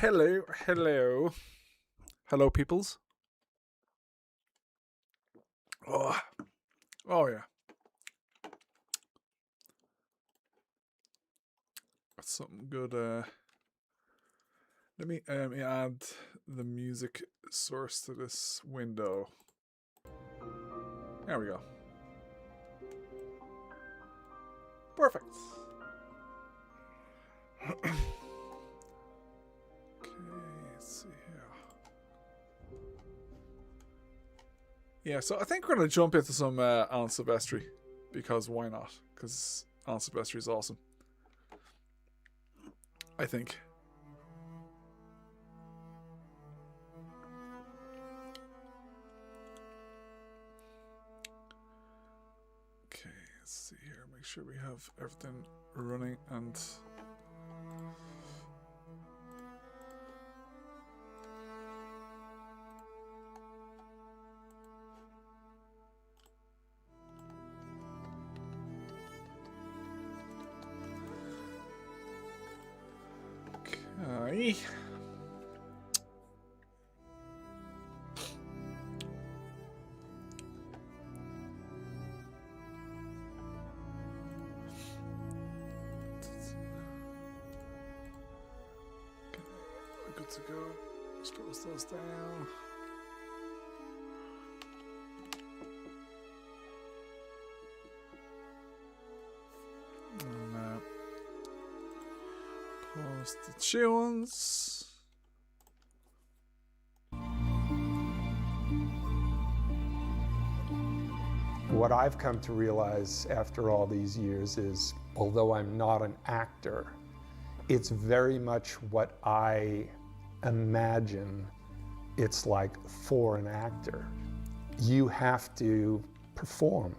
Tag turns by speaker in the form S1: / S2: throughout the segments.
S1: Hello, hello. Hello, peoples. Oh, oh yeah. That's something good. Let me add the music source to this window. There we go. Perfect. Okay, let's see here. Yeah, so I think we're going to jump into some Alan Silvestri, because why not? Because Alan Silvestri is awesome. I think. Okay, let's see here. Make sure we have everything running and... Okay. Good to go. Let's close those down. And pause the tunes.
S2: What I've come to realize after all these years is, although I'm not an actor, it's very much what I imagine it's like for an actor. You have to perform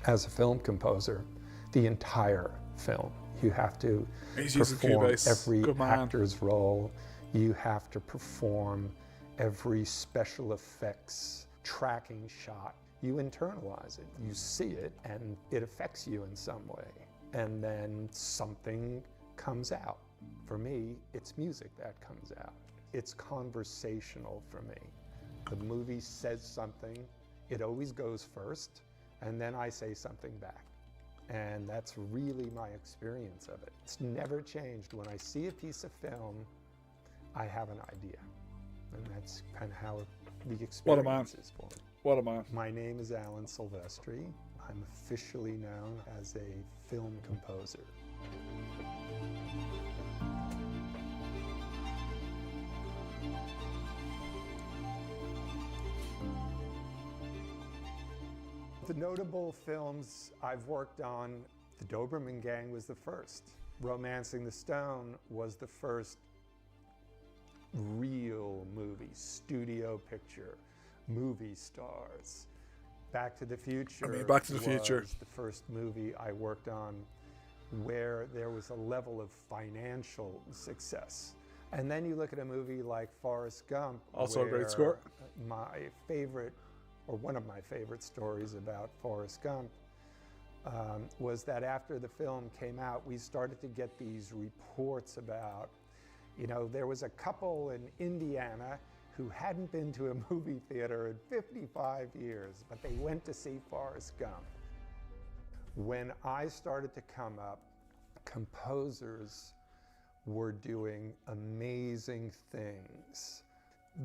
S2: as a film composer the entire film. You have to perform every actor's role. You have to perform every special effects tracking shot. You internalize it, you see it, and it affects you in some way. And then something comes out. For me, it's music that comes out. It's conversational for me. The movie says something, it always goes first, and then I say something back. And that's really my experience of it. It's never changed. When I see a piece of film, I have an idea. And that's kind of how the experience is for me.
S1: What am I?
S2: My name is Alan Silvestri. I'm officially known as a film composer. The notable films I've worked on, The Doberman Gang was the first. Romancing the Stone was the first real movie, studio picture, movie stars. Back to the Future
S1: Back to the Future
S2: was the first movie I worked on where there was a level of financial success. And then you look at a movie like Forrest Gump,
S1: also a great score.
S2: My favorite, or one of my favorite stories about Forrest Gump was that after the film came out, we started to get these reports about, you know, there was a couple in Indiana who hadn't been to a movie theater in 55 years, but they went to see Forrest Gump. When I started to come up, composers were doing amazing things.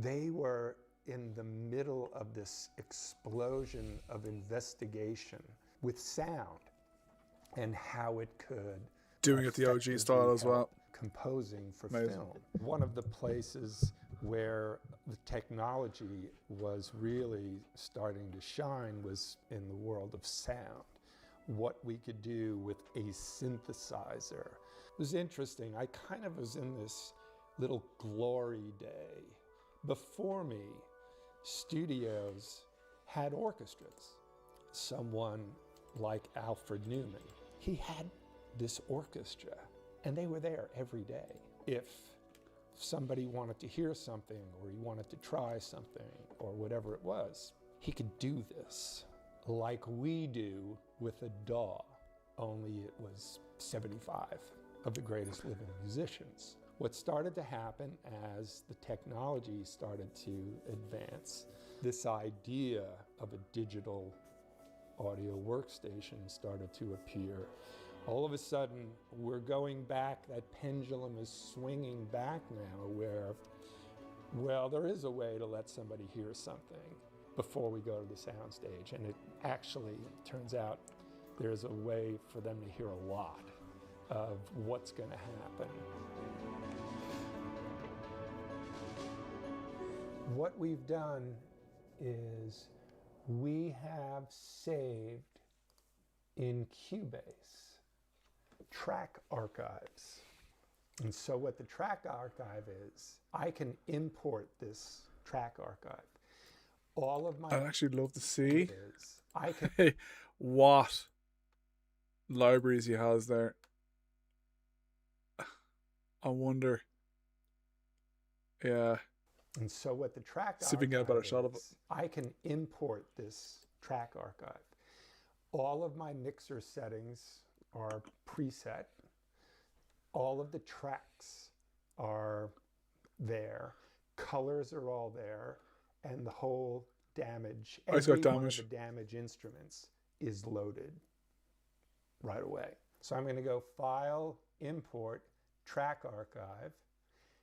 S2: They were in the middle of this explosion of investigation with sound and how it could
S1: doing it the OG style as well.
S2: Composing for
S1: Amazing.
S2: film. One of the places where the technology was really starting to shine was in the world of sound. What we could do with a synthesizer. It was interesting. I kind of was in this little glory day. Before me, studios had orchestras. Someone like Alfred Newman, he had this orchestra, and they were there every day. If somebody wanted to hear something, or he wanted to try something, or whatever it was, he could do this like we do with a DAW, only it was 75 of the greatest living musicians. What started to happen as the technology started to advance, this idea of a digital audio workstation started to appear. All of a sudden, we're going back, that pendulum is swinging back now where, well, there is a way to let somebody hear something before we go to the soundstage. And it actually turns out there's a way for them to hear a lot of what's going to happen. What we've done is we have saved in Cubase track archives. And so what the track archive is, I can import this track archive. All of my
S1: I'd actually love to see
S2: I can
S1: what libraries he has there. I wonder. Yeah.
S2: And so what the track
S1: See if we can get a better
S2: archive
S1: shot of it.
S2: is, I can import this track archive. All of my mixer settings are preset. All of the tracks are there. Colors are all there. And the whole damage,
S1: It's got
S2: every one of
S1: damage.
S2: the damage instruments is loaded right away. So I'm going to go File, Import, Track Archive.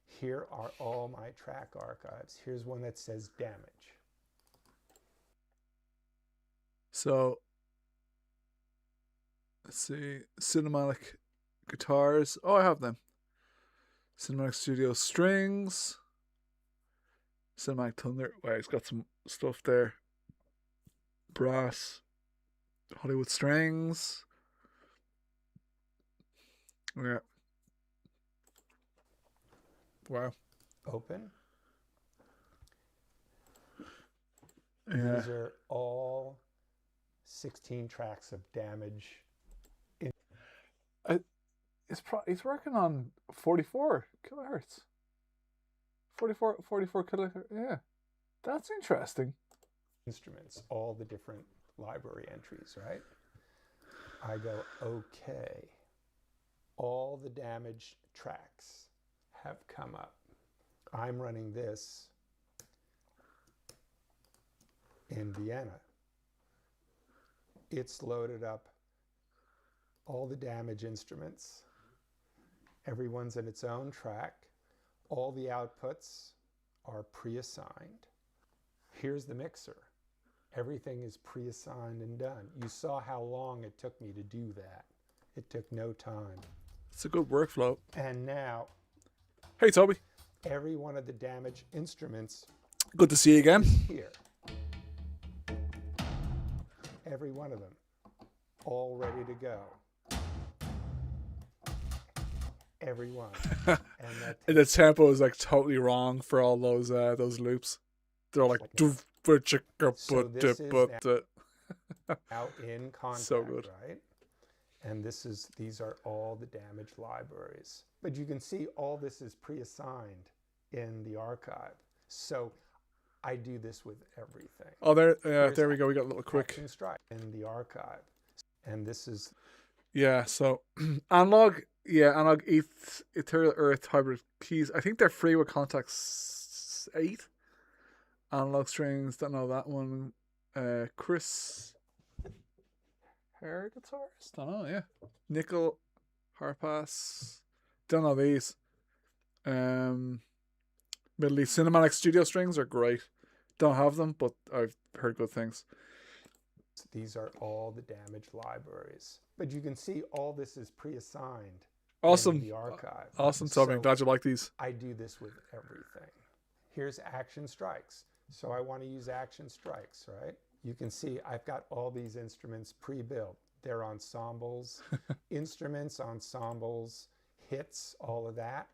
S2: Here are all my track archives. Here's one that says damage.
S1: So let's see. Cinematic guitars. Oh, I have them. Cinematic Studio strings. Cinematic Thunder. Wow, he's got some stuff there. Brass. Hollywood strings. Yeah. Wow.
S2: Open.
S1: Yeah.
S2: These are all 16 tracks of damage.
S1: He's working on 44 kilohertz. 44 kilohertz. Yeah. That's interesting.
S2: Instruments, all the different library entries, right? I go, okay. All the damaged tracks have come up. I'm running this in Vienna. It's loaded up all the damage instruments. Everyone's in its own track. All the outputs are pre-assigned. Here's the mixer. Everything is pre-assigned and done. You saw how long it took me to do that. It took no time.
S1: It's a good workflow.
S2: And now,
S1: Hey, Toby.
S2: every one of the damaged instruments
S1: Good to see you again.
S2: is here. Every one of them, all ready to go. Every one. And that
S1: And the tempo is like totally wrong for all those loops. They're like
S2: So this is out in contact,
S1: So good.
S2: right? And these are all the damaged libraries. But you can see all this is pre-assigned in the archive. So I do this with everything.
S1: Oh, there
S2: Here's
S1: we go. We got a little quick.
S2: Action Strike in the archive. And this is
S1: Yeah, so analog ethereal earth hybrid keys. I think they're free with Contax 8. Analog strings, don't know that one. Chris Hair guitars? Don't know, yeah. Nickel Harpass. Don't know these. Middle East Cinematic Studio strings are great. Don't have them, but I've heard good things.
S2: these are all the damaged libraries. But you can see all this is pre-assigned
S1: Awesome.
S2: in the archive.
S1: Awesome, Toby. I'm glad you like these.
S2: I do this with everything. Here's Action Strikes. So I want to use Action Strikes, right? You can see I've got all these instruments pre-built. They're ensembles, instruments, ensembles, hits, all of that.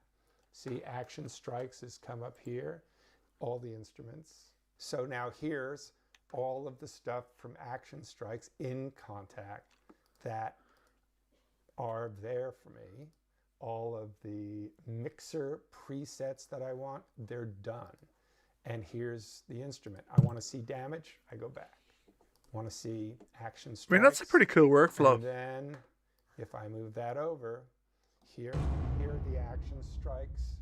S2: See, Action Strikes has come up here, all the instruments. So now here's all of the stuff from Action Strikes in Contact that are there for me. All of the mixer presets that I want, they're done. And here's the instrument. I want to see damage, I go back. Want to see Action Strikes.
S1: I mean, that's a pretty cool workflow.
S2: And then if I move that over, Here are the action strikes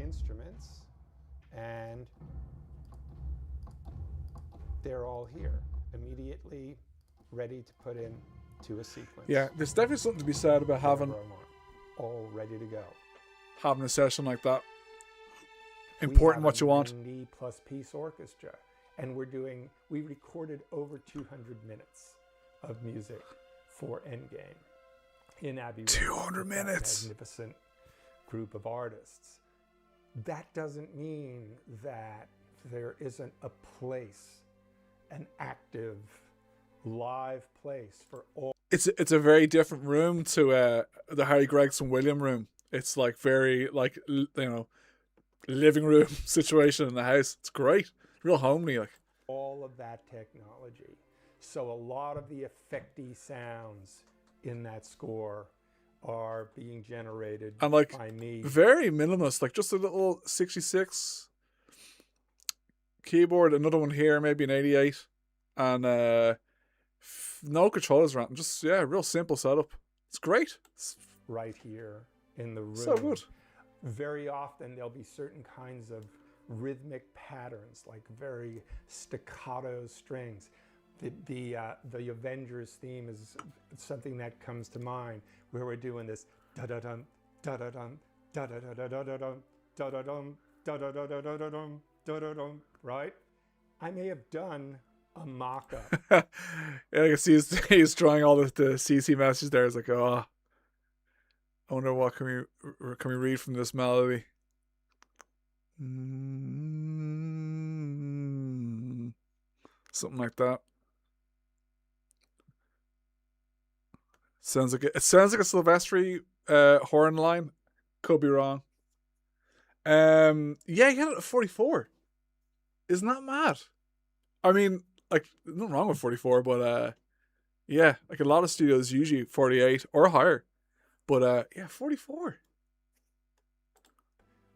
S2: instruments, and they're all here, immediately ready to put in to a sequence.
S1: Yeah, there's definitely something to be said about having
S2: all ready to go.
S1: Having a session like that. Important what you want.
S2: 90-plus-piece orchestra, and we recorded over 200 minutes of music for Endgame in Abbey Road.
S1: 200 minutes.
S2: Magnificent group of artists. That doesn't mean that there isn't a place, an active, live place for all.
S1: It's a very different room to the Harry Gregson William room. It's like very living room situation in the house. It's great, real homely, like
S2: all of that technology. So a lot of the effecty sounds in that score are being generated
S1: and like
S2: by me.
S1: Very minimalist, like just a little 66 keyboard, another one here, maybe an 88, and no controllers around. Just real simple setup. It's great. It's
S2: right here in the room.
S1: So good.
S2: Very often there'll be certain kinds of rhythmic patterns, like very staccato strings. The Avengers theme is something that comes to mind, where we're doing this da da dum da da dum da da da da da da dum da da dum da da da da da da dum da da dum. Right? I may have done a mock-up.
S1: Yeah, I can see he's drawing all the CC messages there. It's like, oh, I wonder what can we read from this melody. Something like that. Sounds like a Silvestri horn line. Could be wrong. Yeah, he had it at 44. Isn't that mad? I mean, like, nothing wrong with 44, but yeah, like a lot of studios usually 48 or higher. But 44.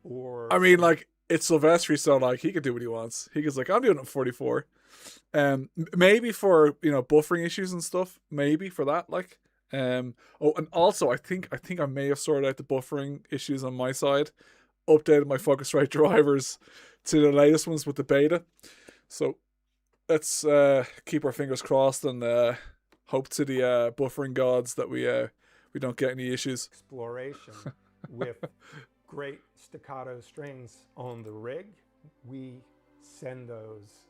S2: Or
S1: I mean, like, it's Silvestri, so like he could do what he wants. He goes like, I'm doing it at 44. Maybe for buffering issues and stuff. Maybe for that, like. And also I think I may have sorted out the buffering issues on my side. Updated my Focusrite drivers to the latest ones with the beta. So let's keep our fingers crossed and hope to the buffering gods that we don't get any issues.
S2: Exploration with great staccato strings on the rig. We send those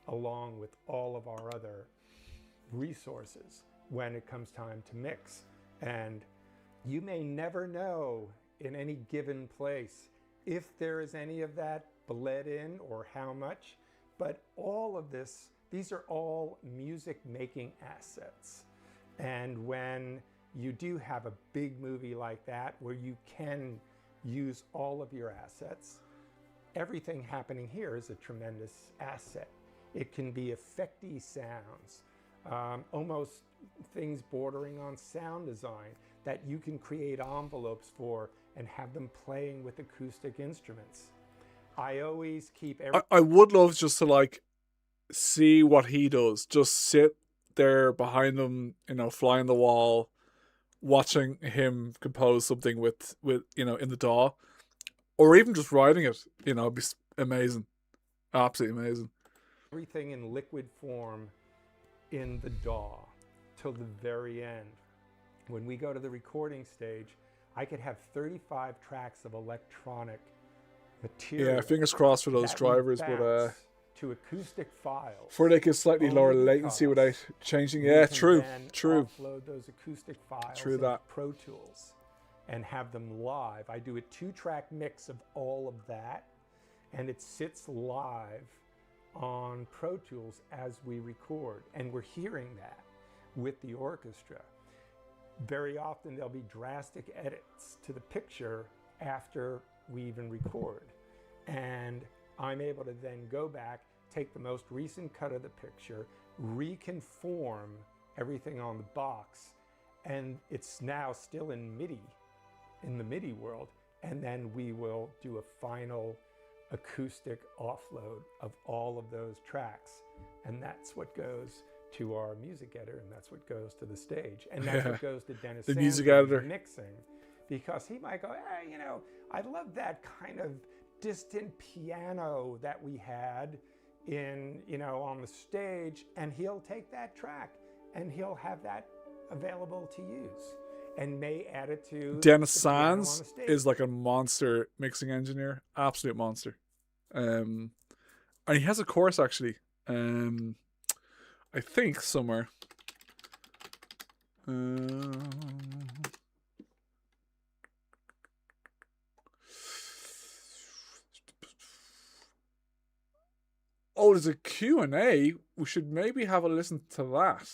S2: along with all of our other resources when it comes time to mix. And you may never know in any given place if there is any of that bled in or how much, but all of this, these are all music making assets. And when you do have a big movie like that where you can use all of your assets, everything happening here is a tremendous asset. It can be effecty sounds, almost things bordering on sound design that you can create envelopes for and have them playing with acoustic instruments. I always keep
S1: I would love just to like see what he does. Just sit there behind him, fly on the wall, watching him compose something with in the DAW, or even just writing it. It'd be amazing, absolutely amazing.
S2: Everything in liquid form in the DAW till the very end. When we go to the recording stage, I could have 35 tracks of electronic material.
S1: Yeah, fingers crossed for those drivers, but
S2: to acoustic files.
S1: For they get slightly lower latency without changing. Yeah, true.
S2: Upload those acoustic files
S1: into
S2: Pro Tools and have them live. I do a 2-track mix of all of that, and it sits live on Pro Tools as we record, and we're hearing that with the orchestra. Very often there'll be drastic edits to the picture after we even record, and I'm able to then go back, take the most recent cut of the picture, reconform everything on the box, and it's now still in MIDI, in the MIDI world, and then we will do a final acoustic offload of all of those tracks, and that's what goes to our music editor, and that's what goes to the stage. And that's what goes to Dennis
S1: The
S2: Sands
S1: music
S2: in
S1: editor.
S2: mixing, because he might go, hey, you know, I love that kind of distant piano that we had in, you know, on the stage, and he'll take that track and he'll have that available to use and may add it to
S1: Dennis
S2: the piano on
S1: Sands
S2: the stage.
S1: is like a monster mixing engineer, absolute monster. And he has a course actually. I think somewhere. Oh, there's a Q&A. We should maybe have a listen to that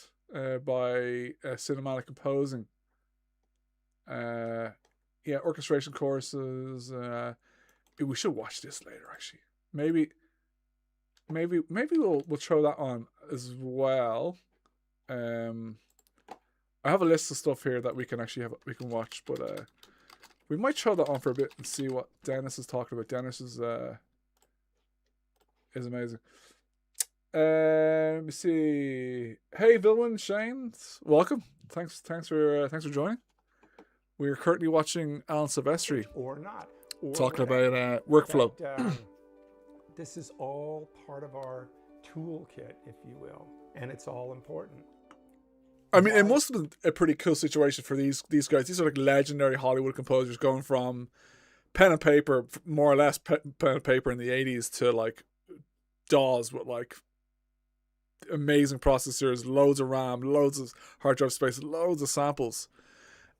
S1: by Cinematic Composing. Yeah, orchestration courses. We should watch this later, actually. Maybe we'll throw that on as well. I have a list of stuff here that we can watch, but we might throw that on for a bit and see what Dennis is talking about. Dennis is amazing. Let me see. Hey, Vilwin, Shane, welcome. Thanks for joining. We are currently watching Alan Silvestri
S2: or not
S1: talking about workflow.
S2: This is all part of our toolkit, if you will, and it's all important.
S1: I mean, it must have been a pretty cool situation for these guys. These are like legendary Hollywood composers going from pen and paper, more or less pen and paper in the 80s, to like DAWs with like amazing processors, loads of RAM, loads of hard drive space, loads of samples.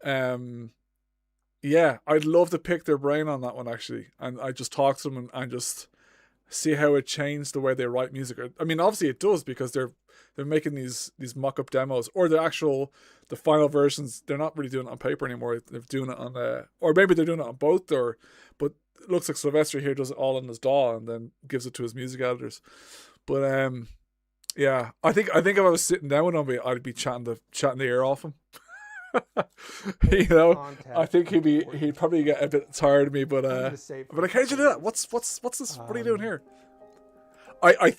S1: Yeah, I'd love to pick their brain on that one actually, and I just talk to them and just see how it changed the way they write music. I mean, obviously it does, because they're making these mock-up demos, or the final versions. They're not really doing it on paper anymore. They're doing it on or maybe they're doing it on both, but it looks like Silvestri here does it all in his DAW and then gives it to his music editors. But yeah, I think if I was sitting down with him, I'd be chatting the ear off him. You know, I think he'd probably get a bit tired of me, but like, how'd you do that? What's this? What are you doing here? I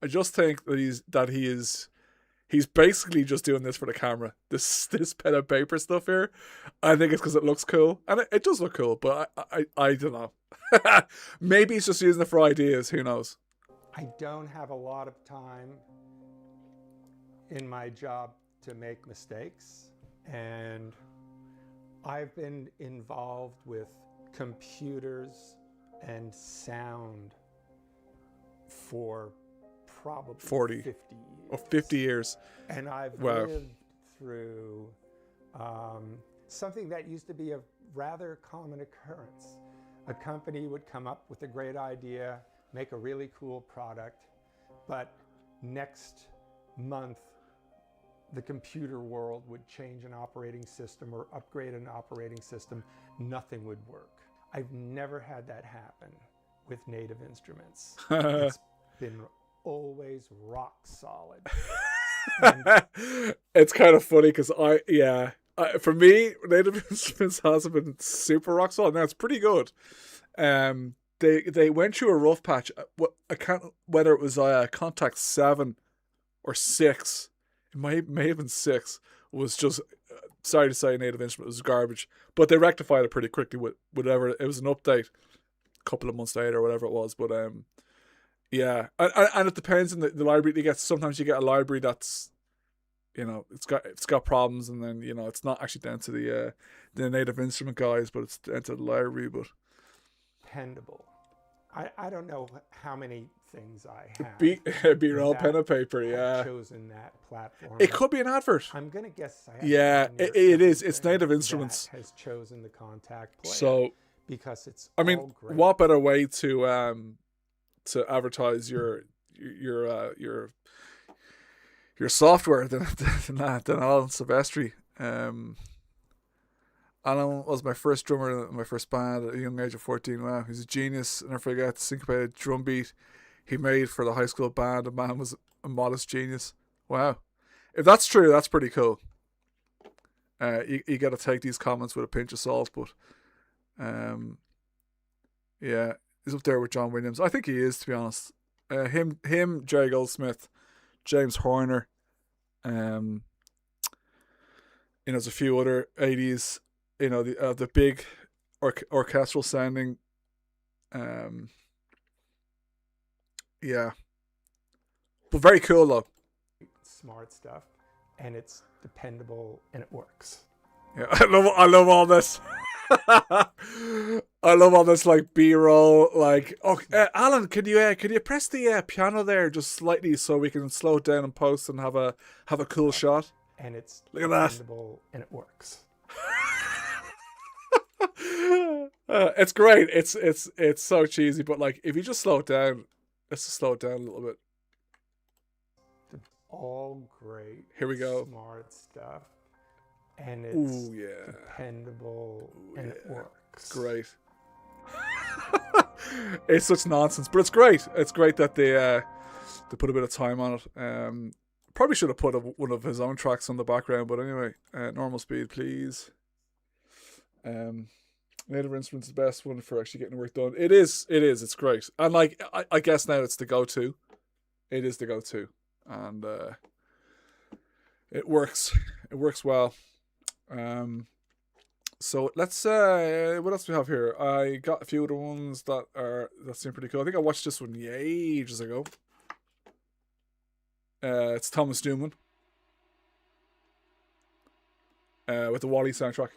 S1: just think that he's basically just doing this for the camera. This pen and paper stuff here, I think it's because it looks cool, and it does look cool. But I don't know. Maybe he's just using it for ideas. Who knows?
S2: I don't have a lot of time in my job to make mistakes, and I've been involved with computers and sound for probably 50 years.
S1: Oh, 50 years.
S2: And I've lived through something that used to be a rather common occurrence. A company would come up with a great idea, make a really cool product, but next month the computer world would change an operating system or upgrade an operating system. Nothing would work. I've never had that happen with Native Instruments. It's been always rock solid.
S1: It's kind of funny because for me, Native Instruments hasn't been super rock solid. Now it's pretty good. They went through a rough patch. I can't whether it was Contact 7 or 6. It may have been 6. Was just sorry to say, Native Instruments was garbage, but they rectified it pretty quickly with whatever. It was an update a couple of months later or whatever it was. But yeah, and it depends on the library you get. Sometimes you get a library that's, you know, it's got problems, and then, you know, it's not actually down to the Native Instrument guys, but it's down to the library. But
S2: dependable. I don't know how many things I have.
S1: Be all pen and paper. Yeah,
S2: chosen that platform.
S1: It could be an advert.
S2: I'm gonna guess.
S1: It is. It's Native Instruments
S2: has chosen the Contact player.
S1: So
S2: because it's.
S1: I mean,
S2: great.
S1: What better way to advertise your software than Alan Silvestri. Alan was my first drummer in my first band at a young age of 14. Wow, he's a genius. And I forget the syncopated drum beat he made for the high school band. The man was a modest genius. Wow. If that's true, that's pretty cool. You got to take these comments with a pinch of salt, but yeah, he's up there with John Williams. I think he is, to be honest. Him, Jerry Goldsmith, James Horner. There's a few other 80s, the big orchestral sounding. Yeah, but very cool though.
S2: Smart stuff, and it's dependable, and it works.
S1: Yeah, I love all this. I love all this like B-roll. Like, Alan, can you press the piano there just slightly so we can slow it down and post and have a cool shot?
S2: And it's
S1: look at that,
S2: dependable, and it works.
S1: It's great. It's so cheesy, but like if you just slow it down, let's just slow it down a little bit.
S2: All great.
S1: Here we go.
S2: Smart stuff, and it's
S1: yeah,
S2: dependable, and it works.
S1: Great. It's such nonsense, but it's great. It's great that they put a bit of time on it. Probably should have put one of his own tracks on the background, but anyway, normal speed, please. Native Instruments is the best one for actually getting work done. It is. It's great, and like I guess now it's the go-to. It is the go-to, and it works. It works well. So let's what else do we have here? I got a few other ones that seem pretty cool. I think I watched this one ages ago. It's Thomas Newman with the Wall-E soundtrack.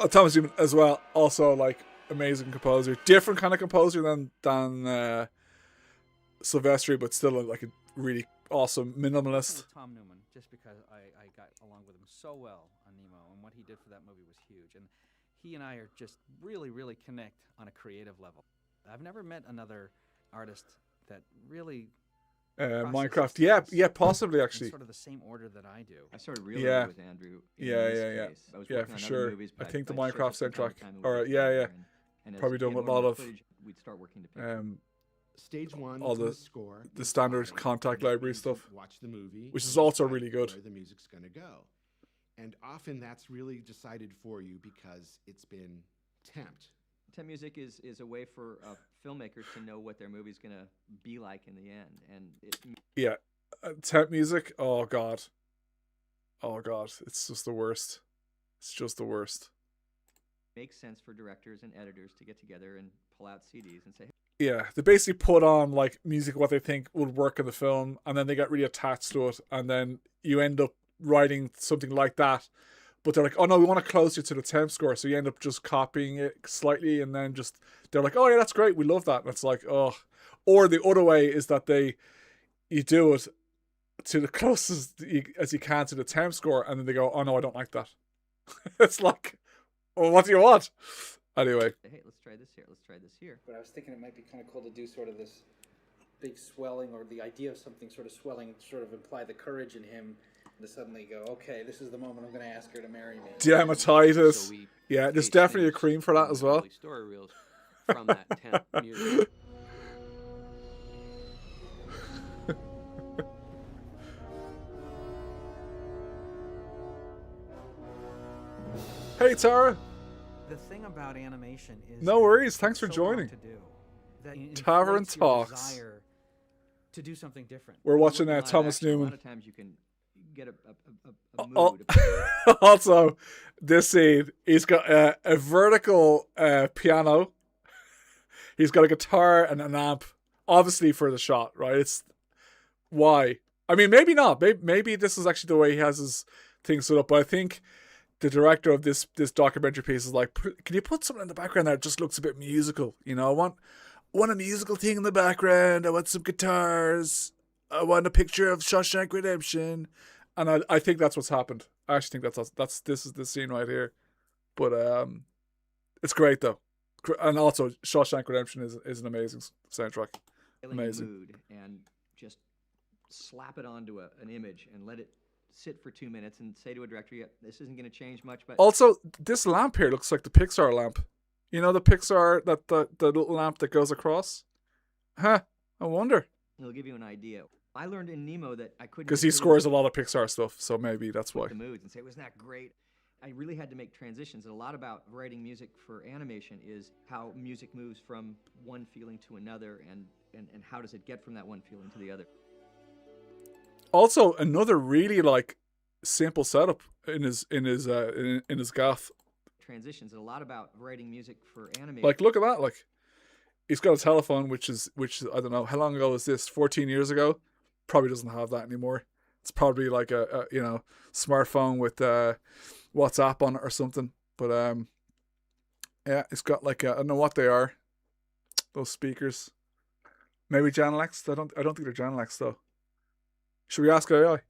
S1: Thomas Newman as well, also like amazing composer, different kind of composer than Silvestri, but still like a really awesome minimalist.
S3: Tom Newman, just because I got along with him so well on Nemo, and what he did for that movie was huge, and he and I are just really, really connect on a creative level. I've never met another artist that really
S1: Minecraft, yeah, possibly actually.
S3: In sort of the same order that I do.
S4: I started realizing with Andrew.
S1: Yeah, for sure. Movies, I think the Minecraft soundtrack, or probably done with a lot of.
S4: We'd start working to
S5: Stage one,
S1: all the
S5: score,
S1: the standard contact library stuff.
S5: Watch the movie,
S1: which is also really good.
S5: Where the music's going to go, and often that's really decided for you because it's been temped.
S4: Temp music is a way for filmmakers to know what their movie's going to be like in the end. And
S1: temp music, oh god, it's just the worst. It's just the worst.
S4: Makes sense for directors and editors to get together and pull out CDs and say,
S1: yeah, they basically put on like music what they think would work in the film, and then they get really attached to it, and then you end up writing something like that. But they're like, oh no, we want to close you to the temp score, so you end up just copying it slightly, and then they're like, oh yeah, that's great, we love that. And it's like, oh. Or the other way is that you do it to the closest as you can to the temp score, and then they go, oh no, I don't like that. It's like, well, what do you want? Anyway.
S4: Hey, let's try this here. Let's try this here.
S3: But I was thinking it might be kind of cool to do sort of this big swelling, or the idea of something sort of swelling, sort of imply the courage in him to suddenly go, okay, this is the moment I'm going to ask her to marry me.
S1: Dermatitis. So yeah, there's definitely a cream for that as well.
S6: Story reels from that temp music.
S1: Hey, Tara.
S3: The thing about animation is
S1: no worries. Thanks for joining. Tavern Talk.
S3: To do something different.
S1: We're watching Thomas Newman.
S4: A lot of times you can get a mood.
S1: Also, this scene, he's got a vertical piano. He's got a guitar and an amp, obviously for the shot, right? It's why. I mean, maybe not. Maybe this is actually the way he has his things set up. But I think the director of this documentary piece is like, can you put something in the background that just looks a bit musical? You know, I want a musical thing in the background. I want some guitars. I want a picture of Shawshank Redemption. And I think that's what's happened. I actually think this is the scene right here. But it's great though. And also Shawshank Redemption is an amazing soundtrack. Amazing.
S4: Mood and just slap it onto an image and let it sit for 2 minutes and say to a director, yeah, this isn't going to change much. But
S1: also, this lamp here looks like the Pixar lamp. You know the Pixar, that the little lamp that goes across? Huh, I wonder.
S4: It'll give you an idea. I learned in Nemo that I couldn't...
S1: Because he scores a lot of Pixar stuff, so maybe that's why.
S4: The moods and say, wasn't that great? I really had to make transitions, and a lot about writing music for animation is how music moves from one feeling to another, and how does it get from that one feeling to the other.
S1: Also, another really like simple setup in his gaff.
S4: Transitions, and a lot about writing music for animation.
S1: Like, look at that. Like, he's got a telephone, which is I don't know how long ago is this? 14 years ago. Probably doesn't have that anymore. It's probably like a smartphone with WhatsApp on it or something. But yeah, it's got like I don't know what they are. Those speakers. Maybe Genelecs. I don't think they're Genelecs though. Should we ask AI?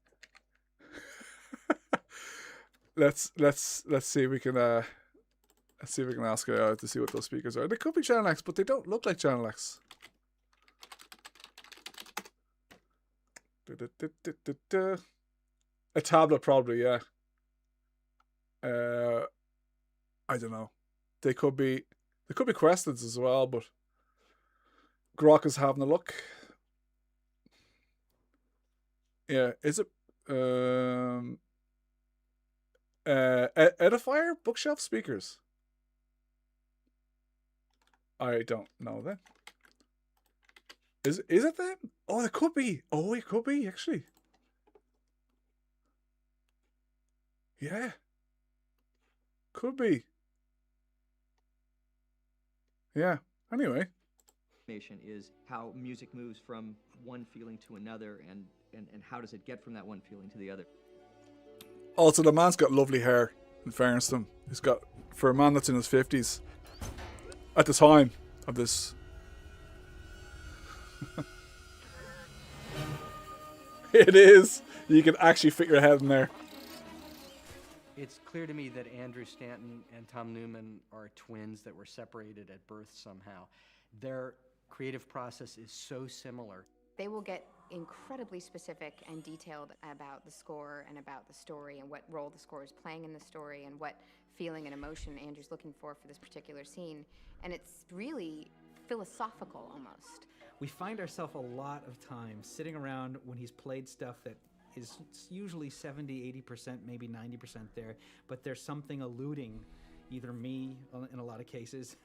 S1: let's see if we can ask AI to see what those speakers are. They could be Genelecs, but they don't look like Genelecs. A tablet probably, yeah. I don't know. They could be Questeds as well, but Grok is having a look. Yeah, is it Edifier bookshelf speakers? I don't know then. Is it them? Oh, it could be. Oh, it could be actually. Yeah. Could be. Yeah. Anyway.
S4: Is how music moves from one feeling to another, and how does it get from that one feeling to the other.
S1: Also, the man's got lovely hair, in fairness to him. He's got, for a man that's in his 50s, at the time of this. It is. You can actually fit your head in there.
S7: It's clear to me that Andrew Stanton and Tom Newman are twins that were separated at birth somehow. Their creative process is so similar.
S8: They will get incredibly specific and detailed about the score and about the story and what role the score is playing in the story and what feeling and emotion Andrew's looking for this particular scene. And it's really philosophical almost.
S3: We find ourselves a lot of time sitting around when he's played stuff that is usually 70, 80%, maybe 90% there, but there's something eluding either me in a lot of cases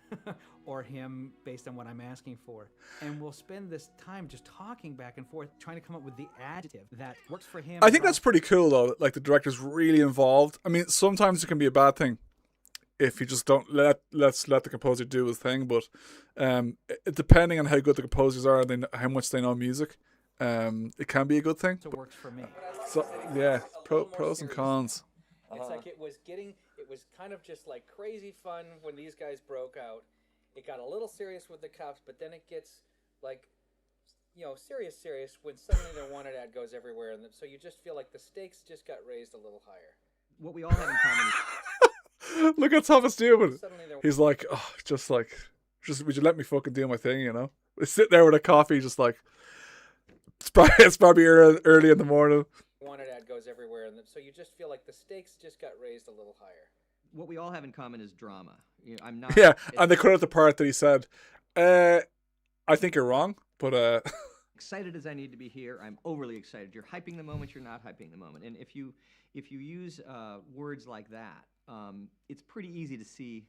S3: or him based on what I'm asking for. And we'll spend this time just talking back and forth, trying to come up with the adjective that works for him.
S1: I think that's pretty cool though, like the director's really involved. I mean, sometimes it can be a bad thing if you just don't let the composer do his thing, but depending on how good the composers are and how much they know music, it can be a good thing.
S3: So it works for me.
S1: So yeah, pros and cons.
S9: It's like it was kind of just like crazy fun when these guys broke out. It got a little serious with the cops, but then it gets like, serious when suddenly their wanted ad goes everywhere, and so you just feel like the stakes just got raised a little higher.
S4: What we all have in common is
S1: look at Thomas Newman. He's like, would you let me fucking do my thing, He's sitting there with a coffee, just like, it's probably early in the morning.
S9: Wanted ad goes everywhere, and so you just feel like the stakes just got raised a little higher.
S4: What we all have in common is drama. I'm not.
S1: Yeah, and they cut out the part that he said, I think you're wrong, but
S4: excited as I need to be here, I'm overly excited. You're hyping the moment, you're not hyping the moment. And if you use words like that, it's pretty easy to see,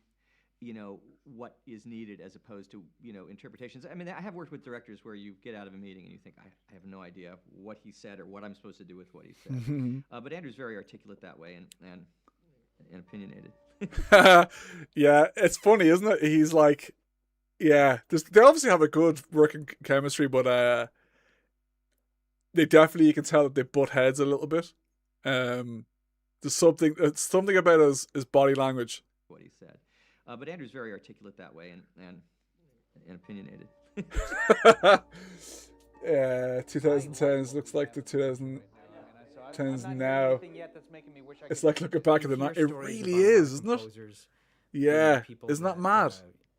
S4: what is needed as opposed to, interpretations. I mean, I have worked with directors where you get out of a meeting and you think, I have no idea what he said or what I'm supposed to do with what he said. But Andrew's very articulate that way and opinionated.
S1: Yeah, it's funny, isn't it? He's like, yeah, they obviously have a good working chemistry, but they definitely, you can tell that they butt heads a little bit. There's something about his body language.
S4: What he said. But Andrew's very articulate that way and opinionated.
S1: 2010s looks like the 2010s now. It's like looking back at the night. It really is, isn't it? Yeah, isn't that mad?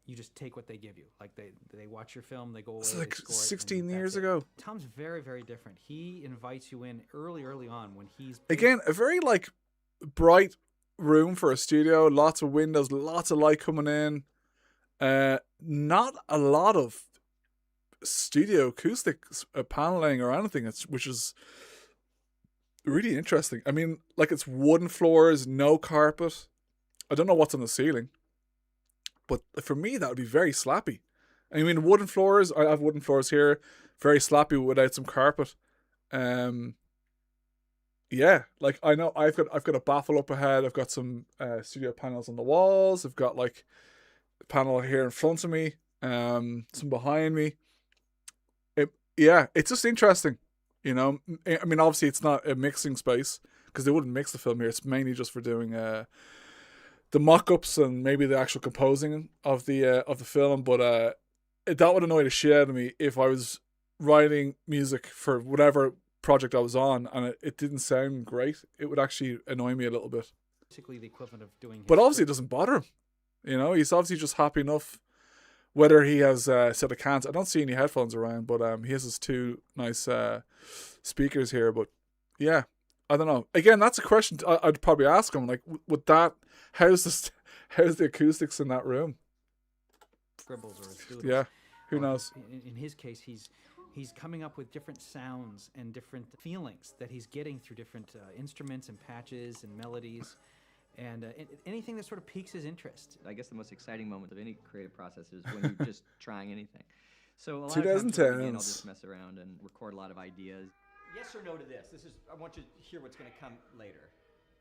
S3: You just take what they give you. Like they watch your film, they go away.
S1: It's like
S3: they score
S1: 16
S3: it,
S1: years ago.
S3: Tom's very, very different. He invites you in early on when he's
S1: again a very like bright room for a studio, lots of windows, lots of light coming in. Not a lot of studio acoustic paneling or anything, which is really interesting. I mean, like it's wooden floors, no carpet. I don't know what's on the ceiling, but for me that would be very slappy. I mean, wooden floors. I have wooden floors here, very slappy without some carpet. Yeah, like I know I've got a baffle up ahead. I've got some studio panels on the walls. I've got like a panel here in front of me, some behind me. It's just interesting, you know. I mean, obviously it's not a mixing space because they wouldn't mix the film here. It's mainly just for doing the mock-ups and maybe the actual composing of the film. But that would annoy the shit out of me if I was writing music for whatever project I was on and it didn't sound great. It would actually annoy me a little bit.
S3: Basically the equivalent of doing.
S1: But obviously it doesn't bother him. You know, he's obviously just happy enough. Whether he has a set of cans, I don't see any headphones around, but he has his two nice speakers here. But yeah, I don't know. Again, that's a question I'd probably ask him. Like, with that, how's the acoustics in that room?
S3: Scribbles or his doodles.
S1: Yeah, who knows?
S3: In his case, he's coming up with different sounds and different feelings that he's getting through different instruments and patches and melodies. And anything that sort of piques his interest.
S4: I guess the most exciting moment of any creative process is when you're just trying anything. So a lot of times when I begin, I'll just mess around and record a lot of ideas.
S7: Yes or no to this? I want you to hear what's going to come later.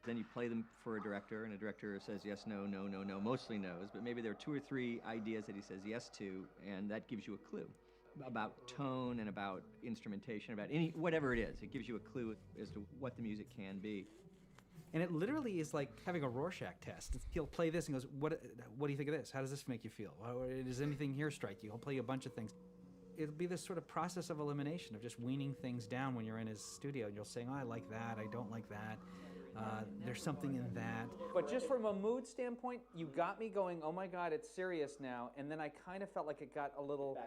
S4: Then you play them for a director, and a director says yes, no, no, no, no, mostly no's, but maybe there are 2 or 3 ideas that he says yes to, and that gives you a clue about tone and about instrumentation, about whatever it is. It gives you a clue as to what the music can be.
S3: And it literally is like having a Rorschach test. He'll play this and goes, what do you think of this? How does this make you feel? Does anything here strike you? He'll play you a bunch of things. It'll be this sort of process of elimination, of just weaning things down when you're in his studio. And you'll say, I like that, I don't like that. There's something in that.
S9: But just from a mood standpoint, you got me going, oh my God, it's serious now. And then I kind of felt like it got a little...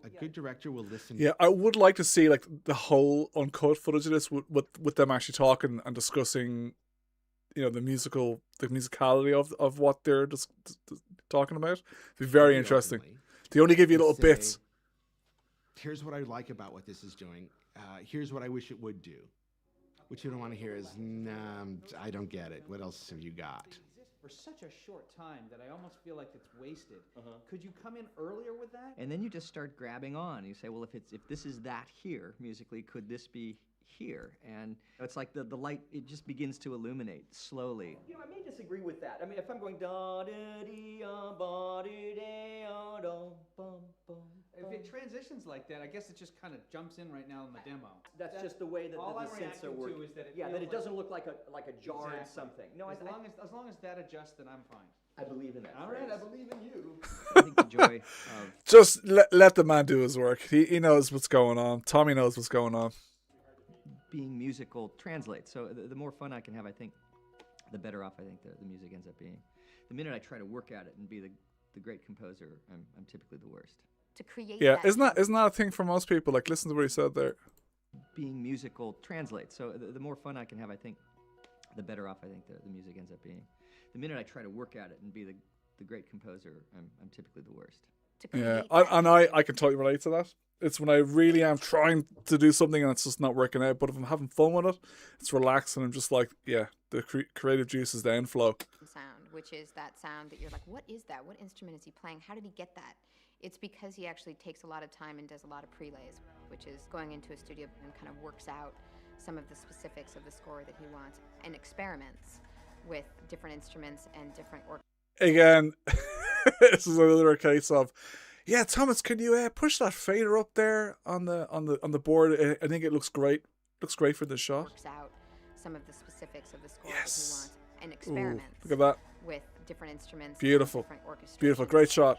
S5: A good director will listen.
S1: Yeah, I would like to see like the whole uncut footage of this with them actually talking and discussing, you know, the musicality of what they're just talking about. It'd be very interesting. They only give you little bits.
S5: Here's what I like about what this is doing. Here's what I wish it would do. What you don't want to hear is, nah, I don't get it. What else have you got?
S3: For such a short time that I almost feel like it's wasted. Could you come in earlier with that?
S4: And then you just start grabbing on. You say, well, if this is that here musically, could this be here? And it's like the light, it just begins to illuminate slowly.
S7: You know, I may disagree with that. I mean, if I'm going da da dee ba dee da da bum bum.
S3: If it transitions like that, I guess it just kind of jumps in right now in the demo.
S7: That's just the way that
S3: all
S7: the
S3: I'm
S7: synths are
S3: reacting
S7: working.
S3: to is that it
S7: that
S3: feels
S7: it doesn't look like a jarred
S3: Exactly.
S7: something. No,
S3: as long as that adjusts, then I'm fine.
S7: I believe in that.
S3: All right, I believe in you.
S4: I think the joy of
S1: Just let the man do his work. He knows what's going on. Tommy knows what's going on.
S4: being musical translates. So the more fun I can have, I think, the better off I think the music ends up being. The minute I try to work at it and be the great composer, I'm typically the worst.
S8: To create
S1: isn't that a thing for most people? Like, listen to what he said there.
S4: Being musical translates. So the more fun I can have, I think, the better off I think the music ends up being. The minute I try to work at it and be the great composer, I'm typically the worst.
S1: Yeah, I can totally relate to that. It's when I really am trying to do something and it's just not working out. But if I'm having fun with it, it's relaxing. I'm just like, yeah, the creative juice is the inflow.
S8: Sound, which is that sound that you're like, what is that? What instrument is he playing? How did he get that? It's because he actually takes a lot of time and does a lot of prelays, which is going into a studio and kind of works out some of the specifics of the score that he wants and experiments with different instruments and different
S1: Again, this is another case of, yeah, Thomas, can you push that fader up there on the board? I think it looks great. Looks great for this shot.
S8: Works out some of the specifics of the score
S1: Yes.
S8: that he wants and experiments.
S1: Ooh, look at that.
S8: With different instruments.
S1: Beautiful.
S8: And different orchestrations.
S1: Beautiful. Great shot.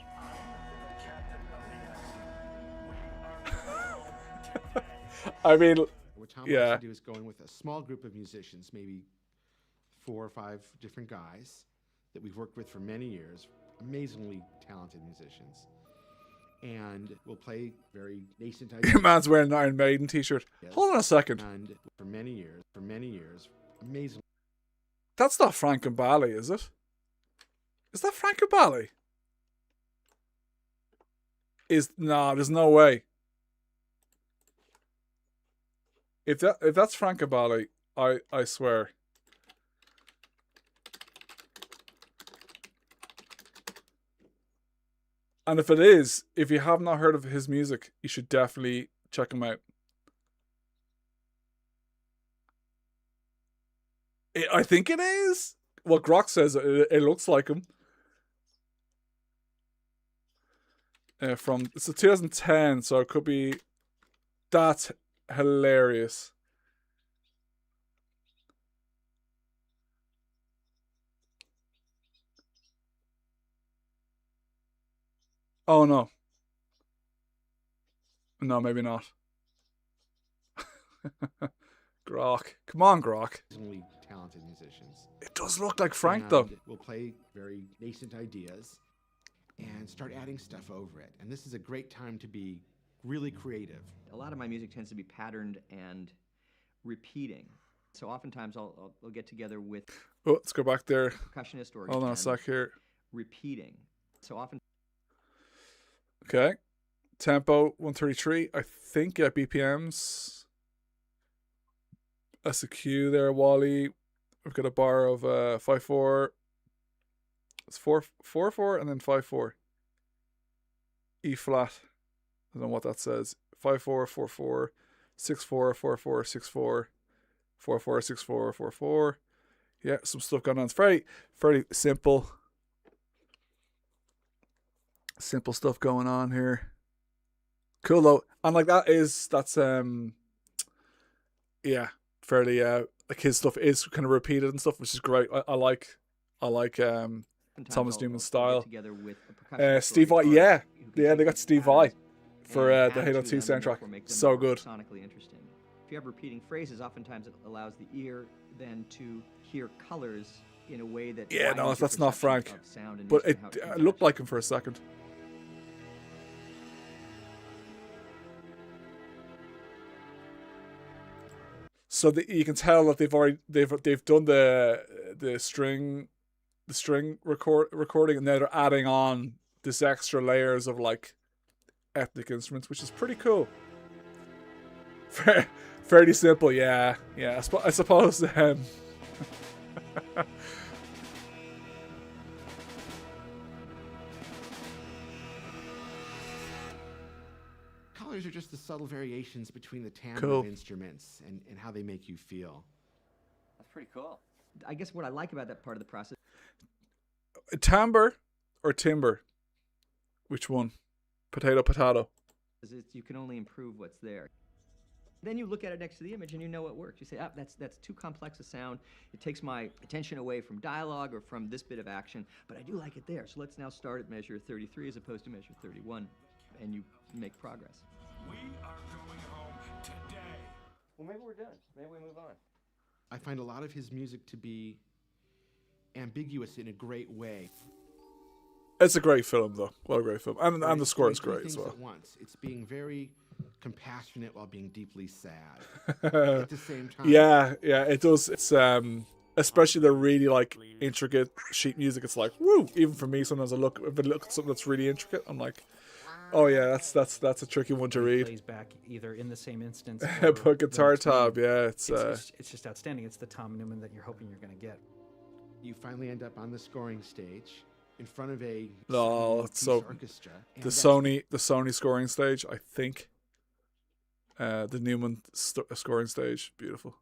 S1: I mean,
S5: What Tom
S1: yeah.
S5: wants to do is go in with a small group of musicians, maybe 4 or 5 different guys that we've worked with for many years, amazingly talented musicians. And we'll play very nascent
S1: Your
S5: ideas.
S1: man's wearing an Iron Maiden t-shirt.
S5: Yes.
S1: Hold on a second.
S5: And for many years, amazing.
S1: That's not Frankenballi, is it? Is that Frankenballi? No, there's no way. If that's Frankenballi, I swear. And if it is, if you have not heard of his music, you should definitely check him out. I think it is. Well, Grok says it looks like him. It's a 2010, so it could be. That's hilarious. Oh no. No, maybe not. Grok. Come on, Grok.
S5: Amazingly talented musicians.
S1: It does look like Frank, though.
S5: We'll play very nascent ideas and start adding stuff over it. And this is a great time to be really creative.
S4: A lot of my music tends to be patterned and repeating. So oftentimes I'll get together with
S1: Oh, let's go back there.
S4: percussionist or
S1: Hold on a sec here.
S4: repeating. So often
S1: Okay. Tempo 133. I think at BPMs. That's a cue there, Wally. We've got a bar of 5/4. It's 4/4 and then 5/4. E flat. I don't know what that says. 5/4 4/4 6/4 4/4 6/4 4/4 6/4 4/4. Yeah, some stuff going on. It's very simple. Simple stuff going on here. Cool though. And like that's yeah, fairly like his stuff is kind of repeated and stuff, which is great. I like Thomas Newman's style.
S4: together with a percussionist
S1: Steve
S4: or
S1: Vai,
S4: a
S1: yeah.
S4: guitarist who can
S1: Yeah,
S4: take
S1: they got
S4: those
S1: Steve Vai
S4: patterns
S1: for
S4: and
S1: the
S4: add
S1: Halo
S4: to
S1: 2
S4: them and
S1: soundtrack.
S4: therefore make them
S1: So
S4: more
S1: good.
S4: Sonically interesting. If you have repeating phrases, oftentimes it allows the ear then to hear colors in a way that
S1: Yeah, no,
S4: widens your
S1: that's not
S4: perception
S1: Frank.
S4: of sound and
S1: But
S4: music
S1: it
S4: and how can
S1: looked
S4: touch.
S1: like him for a second. So you can tell that they've done the string recording, and now they're adding on this extra layers of like ethnic instruments, which is pretty cool. Fairly simple, yeah. I suppose.
S5: Colors are just the subtle variations between the timbre
S1: Cool.
S5: of instruments and how they make you feel.
S4: That's pretty cool. I guess what I like about that part of the process
S1: Timbre or timber? Which one? Potato.
S4: is you can only improve what's there. Then you look at it next to the image and you know it works. You say, that's too complex a sound. It takes my attention away from dialogue or from this bit of action, but I do like it there. So let's now start at measure 33 as opposed to measure 31, and you make progress.
S10: We are going home today.
S7: Well, maybe we're done. Maybe we move on.
S5: I find a lot of his music to be ambiguous in a great way.
S1: It's a great film, though. What a great film, and the
S5: It's
S1: score
S5: doing
S1: is
S5: two
S1: great as
S5: things
S1: well.
S5: At once. It's being very compassionate while being deeply sad at the same time.
S1: Yeah, it does. It's especially the really like intricate sheet music. It's like woo. Even for me, sometimes if I look at something that's really intricate, I'm like, oh yeah, that's a tricky one to read.
S3: Plays back either in the same instance.
S1: But Guitar
S3: between.
S1: Tab, yeah, it's
S3: just outstanding. It's the Tom Newman that you're hoping you're going to get.
S5: You finally end up on the scoring stage in front of a
S1: Oh,
S5: 70-piece
S1: it's so
S5: orchestra. And
S1: the
S5: that's
S1: Sony scoring stage. I think the Newman scoring stage, beautiful.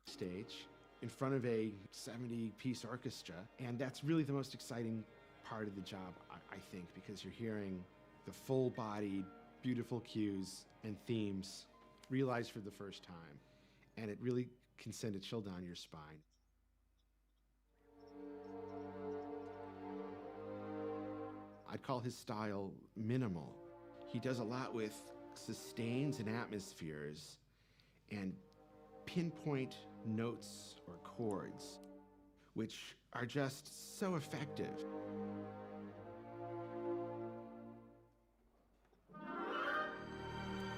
S5: stage in front of a 70-piece orchestra, and that's really the most exciting part of the job, I think, because you're hearing the full-bodied, beautiful cues and themes realized for the first time, and it really can send a chill down your spine. I'd call his style minimal. He does a lot with sustains and atmospheres and pinpoint notes or chords, which are just so effective.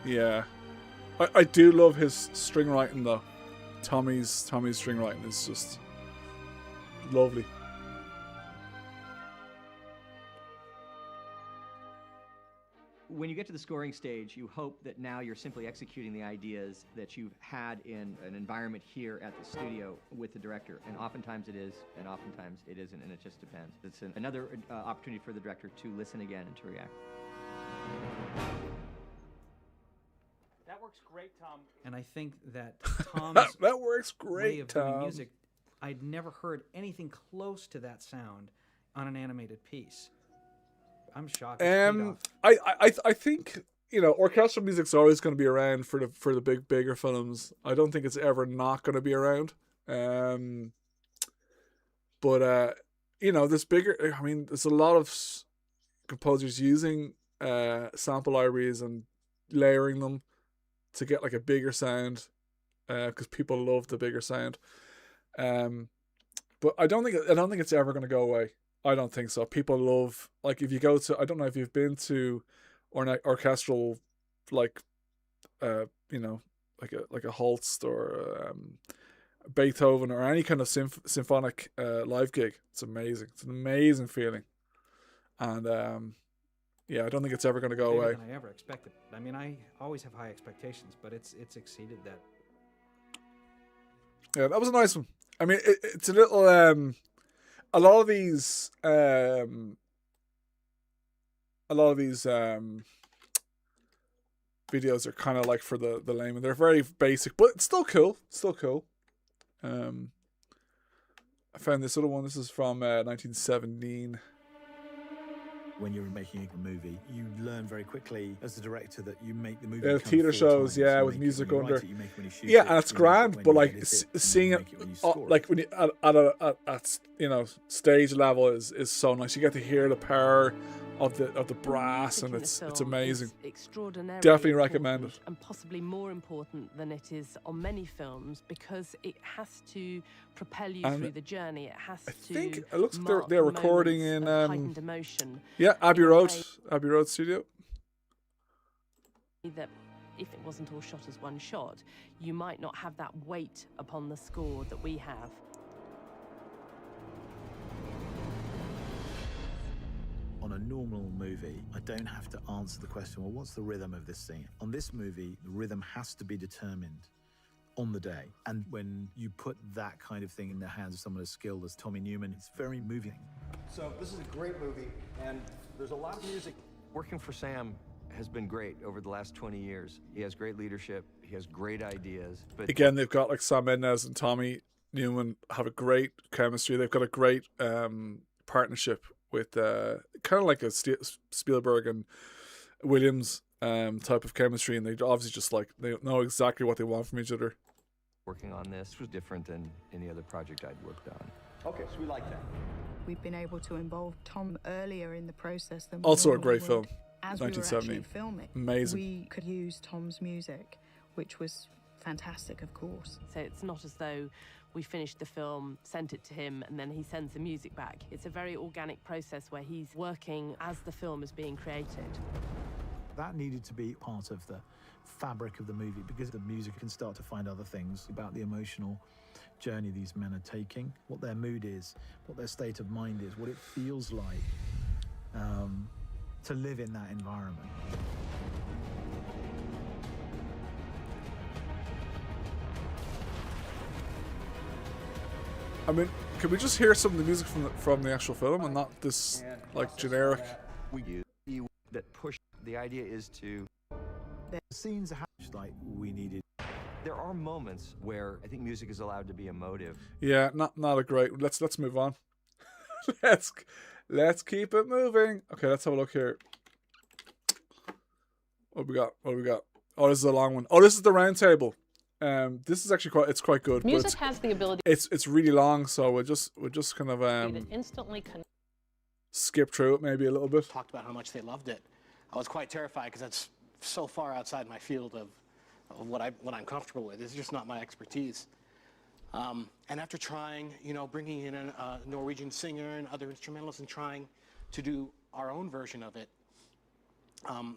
S1: Yeah, I do love his string writing though. Tommy's string writing is just lovely.
S4: when you get to the scoring stage, you hope that now you're simply executing the ideas that you've had in an environment here at the studio with the director. And oftentimes it is, and oftentimes it isn't, and it just depends. It's another opportunity for the director to listen again and to react.
S11: That works great, Tom.
S3: And I think that Tom's
S1: that works
S3: way
S1: great,
S3: of doing
S1: Tom.
S3: music, I'd never heard anything close to that sound on an animated piece. I'm shocked. It's paid off.
S1: I think, you know, orchestral music's always going to be around for the bigger films. I don't think it's ever not going to be around. But you know, there's a lot of composers using sample libraries and layering them to get like a bigger sound, because people love the bigger sound. But I don't think it's ever going to go away. I don't think so. People love, like, if you go to, I don't know if you've been to orchestral, like, you know, like a Holst or Beethoven or any kind of symphonic live gig. It's amazing. It's an amazing feeling, and yeah, I don't think it's ever going to go away.
S3: Bigger than I ever expected. I mean, I always have high expectations, but it's exceeded that.
S1: Yeah, that was a nice one. I mean, it's a little a lot of these videos are kind of like for the layman. They're very basic, but it's still cool. I found this other one. This is from 1917.
S12: When you're making a movie, you learn very quickly as the director that you make the movie.
S1: Yeah, theatre shows, yeah, with music under.
S12: Yeah,
S1: and it's grand, but like seeing it, like when you at you know, stage level is so nice. You get to hear the power of the brass, and it's amazing.
S13: Extraordinary.
S1: Definitely recommend it.
S13: And possibly more important than it is on many films, because it has to propel you through the journey. It has to.
S1: I think it looks like they're recording in
S13: heightened emotion.
S1: Yeah, Abbey Road Studio.
S13: That if it wasn't all shot as one shot, you might not have that weight upon the score that we have.
S12: On a normal movie, I don't have to answer the question, well, what's the rhythm of this scene? On this movie, the rhythm has to be determined on the day. And when you put that kind of thing in the hands of someone as skilled as Tommy Newman, it's very moving.
S14: So this is a great movie, and there's a lot of music.
S15: Working for Sam has been great over the last 20 years. He has great leadership. He has great ideas. But
S1: again, they've got like Sam Mendes and Tommy Newman have a great chemistry. They've got a great partnership with kind of like a Spielberg and Williams type of chemistry, and they obviously just like they know exactly what they want from each other.
S15: Working on this was different than any other project I'd worked on.
S14: Okay, so we like that.
S16: We've been able to involve Tom earlier in the process than we
S1: Also a
S16: normally
S1: great
S16: would.
S1: film.
S16: As we were
S1: 1970.
S16: actually filming,
S1: Amazing.
S16: we could use Tom's music, which was fantastic, of course.
S13: So it's not as though we finished the film, sent it to him, and then he sends the music back. It's a very organic process where he's working as the film is being created.
S12: That needed to be part of the fabric of the movie, because the music can start to find other things about the emotional journey these men are taking, what their mood is, what their state of mind is, what it feels like to live in that environment.
S1: I mean, can we just hear some of the music from the actual film and not this like generic?
S15: That push. The idea is to.
S12: The scenes are like we needed.
S15: There are moments where I think music is allowed to be emotive.
S1: Yeah, not a great. Let's move on. let's keep it moving. Okay, let's have a look here. What we got? Oh, this is a long one. Oh, this is the round table. This is actually quite good.
S17: Music has the ability.
S1: It's really long, so we'll just kind of
S17: instantly
S1: skip through it maybe a little bit.
S18: Talked about how much they loved it. I was quite terrified because that's so far outside my field of what I'm comfortable with. It's just not my expertise. And after trying, bringing in a Norwegian singer and other instrumentalists and trying to do our own version of it,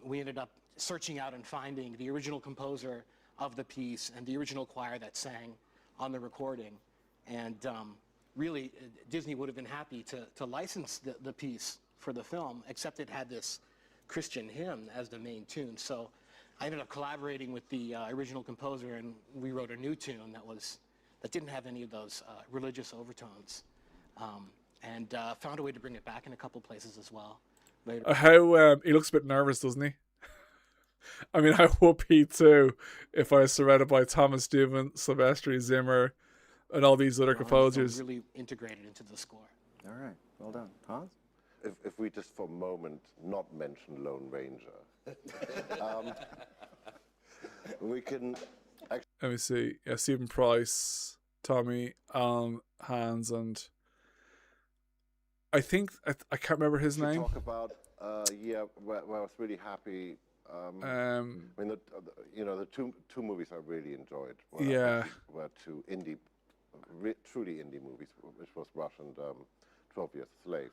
S18: we ended up searching out and finding the original composer of the piece and the original choir that sang on the recording. And really, Disney would have been happy to license the piece for the film, except it had this Christian hymn as the main tune. So I ended up collaborating with the original composer, and we wrote a new tune that didn't have any of those religious overtones, and found a way to bring it back in a couple places as well.
S1: How he looks a bit nervous, doesn't he? I mean, I would be too if I was surrounded by Thomas Newman, Silvestri, Zimmer, and all these other composers.
S18: Really integrated into the score.
S17: All right, well done, Hans.
S19: If we just for a moment not mention Lone Ranger, we can.
S1: Let me see. Yeah, Stephen Price, Tommy, Hans, and I think I can't remember his name.
S19: Talk about where I was really happy. I mean, the two movies I really enjoyed were two truly indie movies, which was Rush and 12 Years a Slave.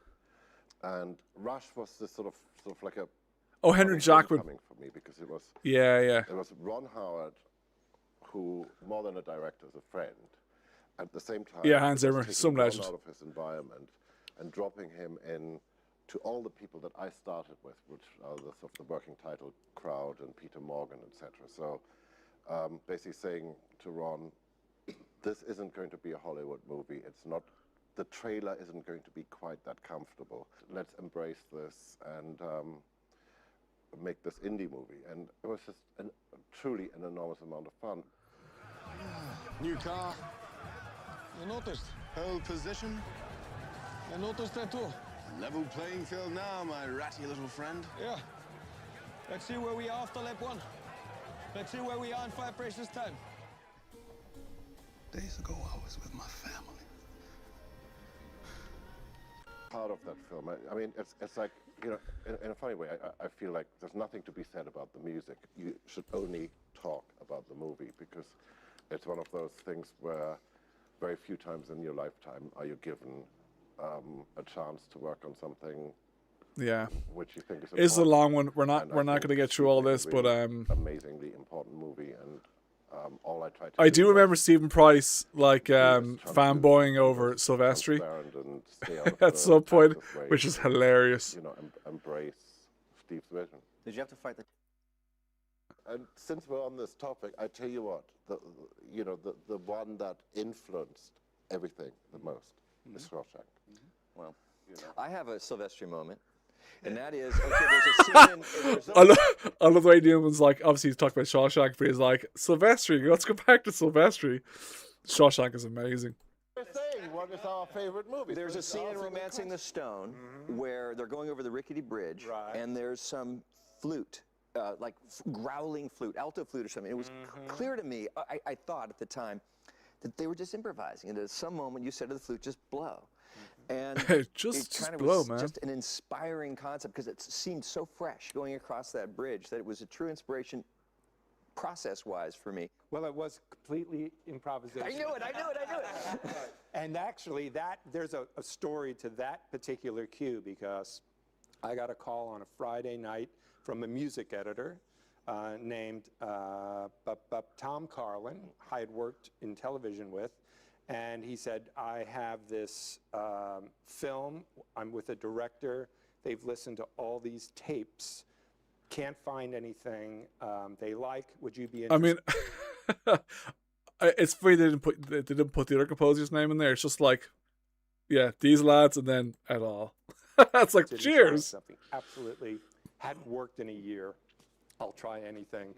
S19: And Rush was this sort of like a
S1: Henry Jackman
S19: coming for me, because it was
S1: it
S19: was Ron Howard, who more than a director is a friend. At the same time,
S1: Hans Zimmer, some legend,
S19: out of his environment and dropping him in to all the people that I started with, which are the sort of the working title crowd and Peter Morgan, etc. So basically saying to Ron, this isn't going to be a Hollywood movie. It's not. The trailer isn't going to be quite that comfortable. Let's embrace this and make this indie movie. And it was just truly an enormous amount of fun.
S20: New car. You noticed? Pole position. I noticed that too. Level playing field now, my ratty little friend. Yeah. Let's see where we are after lap 1. Let's see where we are in 5 races time.
S19: Days ago, I was with my family. Part of that film, I mean, it's like, you know, in a funny way, I feel like there's nothing to be said about the music. You should only talk about the movie, because it's one of those things where very few times in your lifetime are you given a chance to work on something.
S1: Yeah,
S19: which you think is
S1: important. It's a long one. We're not going to get through all this, but
S19: amazingly important movie, and all I tried to
S1: I do remember Stephen Price fanboying over Silvestri at some point, which is hilarious.
S19: You know, embrace Steve's vision.
S17: Did you have to fight the?
S19: And since we're on this topic, I tell you what, the one that influenced everything the most is Shawshank.
S15: Well, I have a Silvestri moment. And that is, okay, there's a scene
S1: I love the way Newman's like, obviously he's talking about Shawshank, but he's like, Silvestri, let's go back to Silvestri. Shawshank is amazing.
S19: What is our favorite movie?
S15: There's a scene in Romancing the Stone where they're going over the rickety bridge, and there's some flute, like growling flute, alto flute or something. It was clear to me, I thought at the time, that they were just improvising. And at some moment you said to the flute, just blow. And
S1: just
S15: it kind of
S1: blow,
S15: was
S1: man.
S15: just an inspiring concept, because it seemed so fresh going across that bridge that it was a true inspiration process-wise for me.
S2: Well, it was completely improvisation.
S15: I knew it.
S2: And actually, there's a story to that particular cue, because I got a call on a Friday night from a music editor named Tom Carlin, I had worked in television with. And he said, I have this film, I'm with a director, they've listened to all these tapes, can't find anything they like, would you be interested?
S1: I mean, it's funny they didn't put the other composer's name in there. It's just like, yeah, these lads, and then at all. It's like, cheers.
S2: Something absolutely hadn't worked in a year. I'll try anything.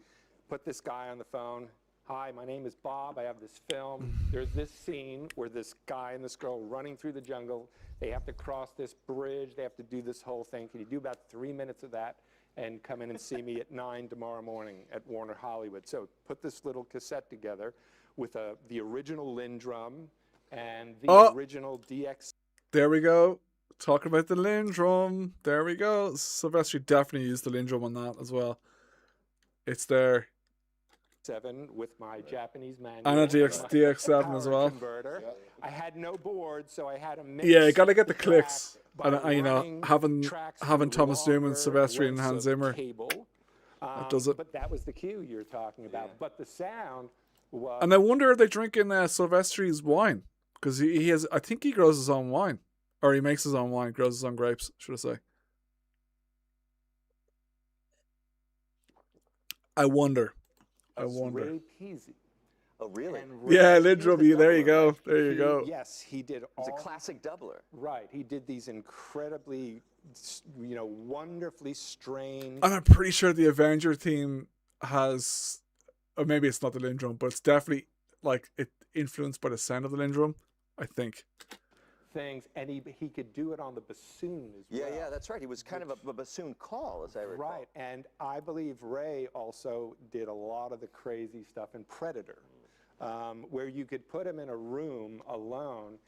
S2: Put this guy on the phone. Hi, my name is Bob. I have this film. There's this scene where this guy and this girl running through the jungle. They have to cross this bridge. They have to do this whole thing. Can you do about 3 minutes of that and come in and see me at 9 tomorrow morning at Warner Hollywood? So put this little cassette together with the original Lindrum and the original DX.
S1: There we go. Talking about the Lindrum. There we go. Silvestri definitely used the Lindrum on that as well. It's there.
S2: 7 with my Japanese manual.
S1: And a DX7 as well.
S2: Converter. I had no board, so I had a mix.
S1: Yeah, you got to get the clicks. And you know, having Thomas Newman, Silvestri, and Hans Zimmer. That does it.
S2: But that was the cue you're talking about. Yeah. But the sound was.
S1: And I wonder if they're drinking Silvestri's wine, because he has. I think he grows his own wine, or he makes his own wine, grows his own grapes, should I say? I wonder.
S2: As Ray Peasy.
S15: Oh, really?
S1: Yeah, Lindrum. There you go. There you go.
S2: Yes, he did all.
S15: It's a classic doubler.
S2: Right. He did these incredibly, wonderfully strange.
S1: And I'm pretty sure the Avenger theme has, or maybe it's not the Lindrum, but it's definitely like it influenced by the sound of the Lindrum, I think.
S2: Things, and he could do it on the bassoon as well.
S15: Yeah, that's right. He was kind of a bassoon call, as I recall.
S2: Right, and I believe Ray also did a lot of the crazy stuff in Predator, where you could put him in a room alone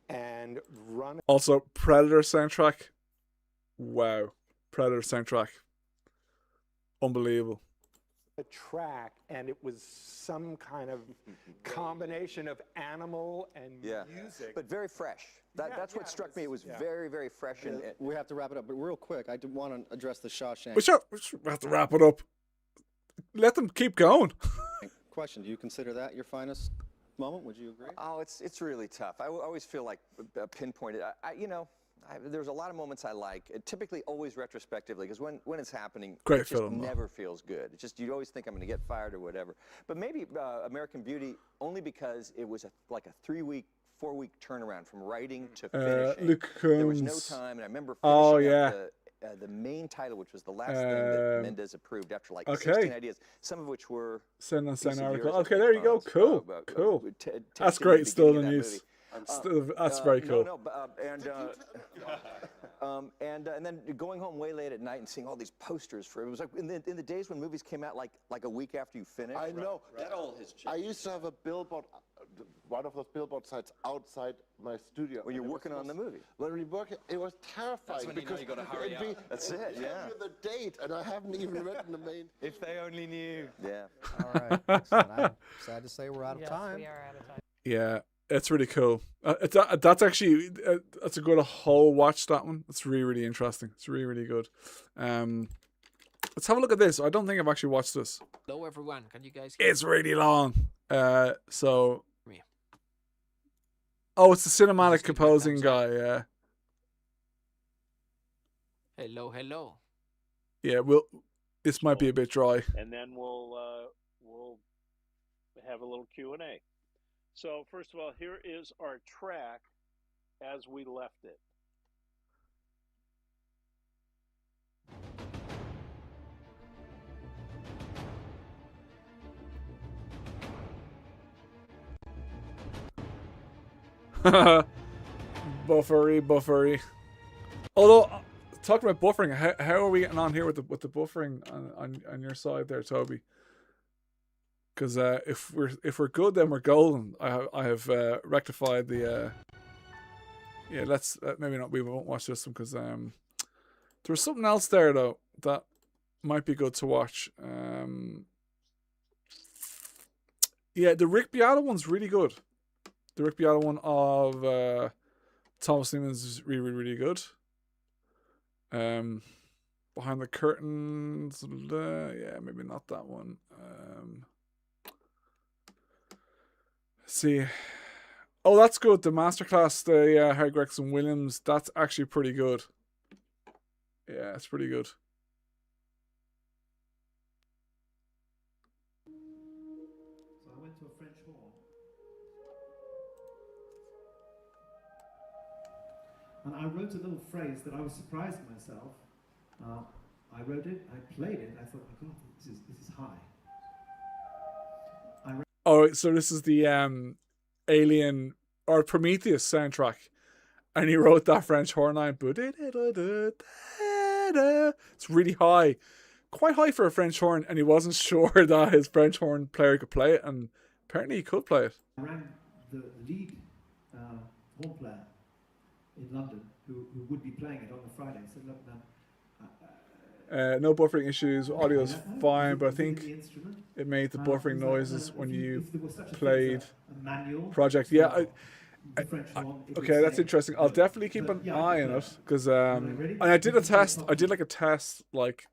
S2: and run.
S1: Also, Predator soundtrack. Wow, Predator soundtrack. Unbelievable.
S2: A track, and it was some kind of combination of animal and music,
S15: but very fresh. That's what struck me. It was very, very fresh. And
S14: we have to wrap it up, but real quick, I do want to address the Shawshank.
S1: We should have to wrap it up. Let them keep going.
S14: Question: do you consider that your finest moment? Would you agree?
S15: Oh, it's really tough. I always feel like pinpointed. There's a lot of moments I like, typically always retrospectively, because when it's happening,
S1: Great
S15: it just
S1: film,
S15: never feels good. It's just, you always think I'm going to get fired or whatever. But maybe American Beauty, only because it was like a 3-week, 4-week turnaround from writing to finishing.
S1: Luke
S15: There was no
S1: Combs.
S15: time, and I remember finishing up the main title, which was the last thing that Mendez approved after like 16 ideas, some of which were
S1: Send us an
S15: recent
S1: article.
S15: years of
S1: Okay, there you go. Cool. Cool. That's great. Still in the news. That's very cool.
S15: And then going home way late at night and seeing all these posters for it was like in the days when movies came out like a week after you finished.
S19: I know.
S6: That all has changed.
S19: I used to have a billboard, one of those billboard sites outside my studio.
S15: When you're working on the movie.
S19: When we work, it was terrifying.
S6: That's when you know you gotta hurry up.
S15: That's it, yeah.
S19: Tell you the date, and I haven't even written the main.
S15: If they only knew. Yeah.
S14: All right. Excellent. I'm sad to say we're out of time.
S21: We are out of time.
S1: Yeah, it's really cool. That's actually that's a good whole watch. That one. It's really, really interesting. It's really, really good. Let's have a look at this. I don't think I've actually watched this.
S21: Hello, everyone. Can you guys?
S1: It's really long. So. Oh, it's the cinematic composing guy. Yeah.
S21: Hello, hello.
S1: Yeah. This might be a bit dry.
S22: And then we'll have a little Q&A. So first of all, here is our track as we left it.
S1: Buffery. Although, talking about buffering, how are we getting on here with the buffering on your side there, Toby? Because if we're good, then we're golden. I have rectified the. Yeah, let's maybe not. We won't watch this one because there's something else there though that might be good to watch. Yeah, the Rick Beato one's really good. The Rick Beato one of Thomas Newman's is really, really, really good. Behind the Curtains, yeah, maybe not that one. See, oh, that's good. The masterclass, the Harry Gregson Williams, that's actually pretty good. Yeah, it's pretty good.
S23: So I went to a French hall, and I wrote a little phrase that I was surprised myself. I wrote it, I played it, I thought, oh God, this is high.
S1: Oh, so this is the Alien or Prometheus soundtrack, and he wrote that French horn line. It's really high, quite high for a French horn, and he wasn't sure that his French horn player could play it, and apparently he could play it.
S23: I rang the lead horn player in London who would be playing it on the Friday. I said, look,
S1: no buffering issues, audio's fine, but I think it made the buffering noises when you played Project. Yeah, okay, that's interesting. I'll definitely keep an eye on it because and I did a test. I did like a test like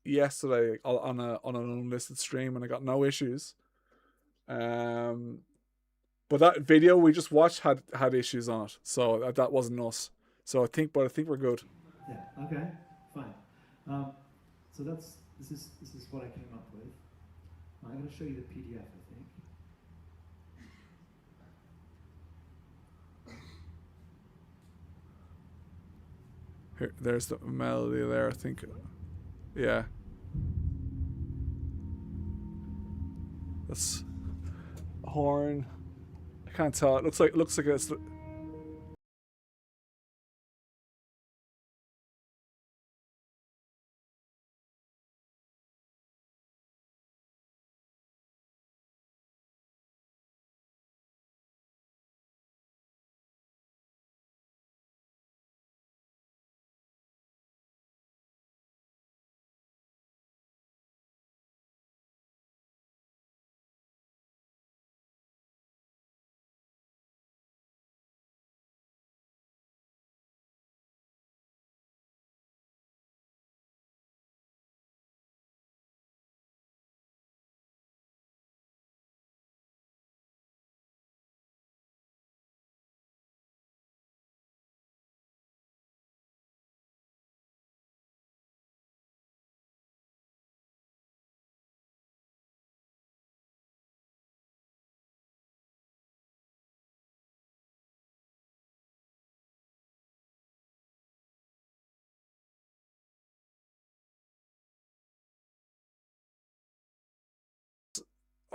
S1: yesterday on an unlisted stream, and I got no issues. But that video we just watched had issues on it, so that wasn't us. So I think we're good.
S23: Yeah. Okay. Fine. So this is what I came up with. I'm going to show you the PDF, I think.
S1: Here, there's the melody there, I think. Yeah. That's a horn. I can't tell. It looks like it's.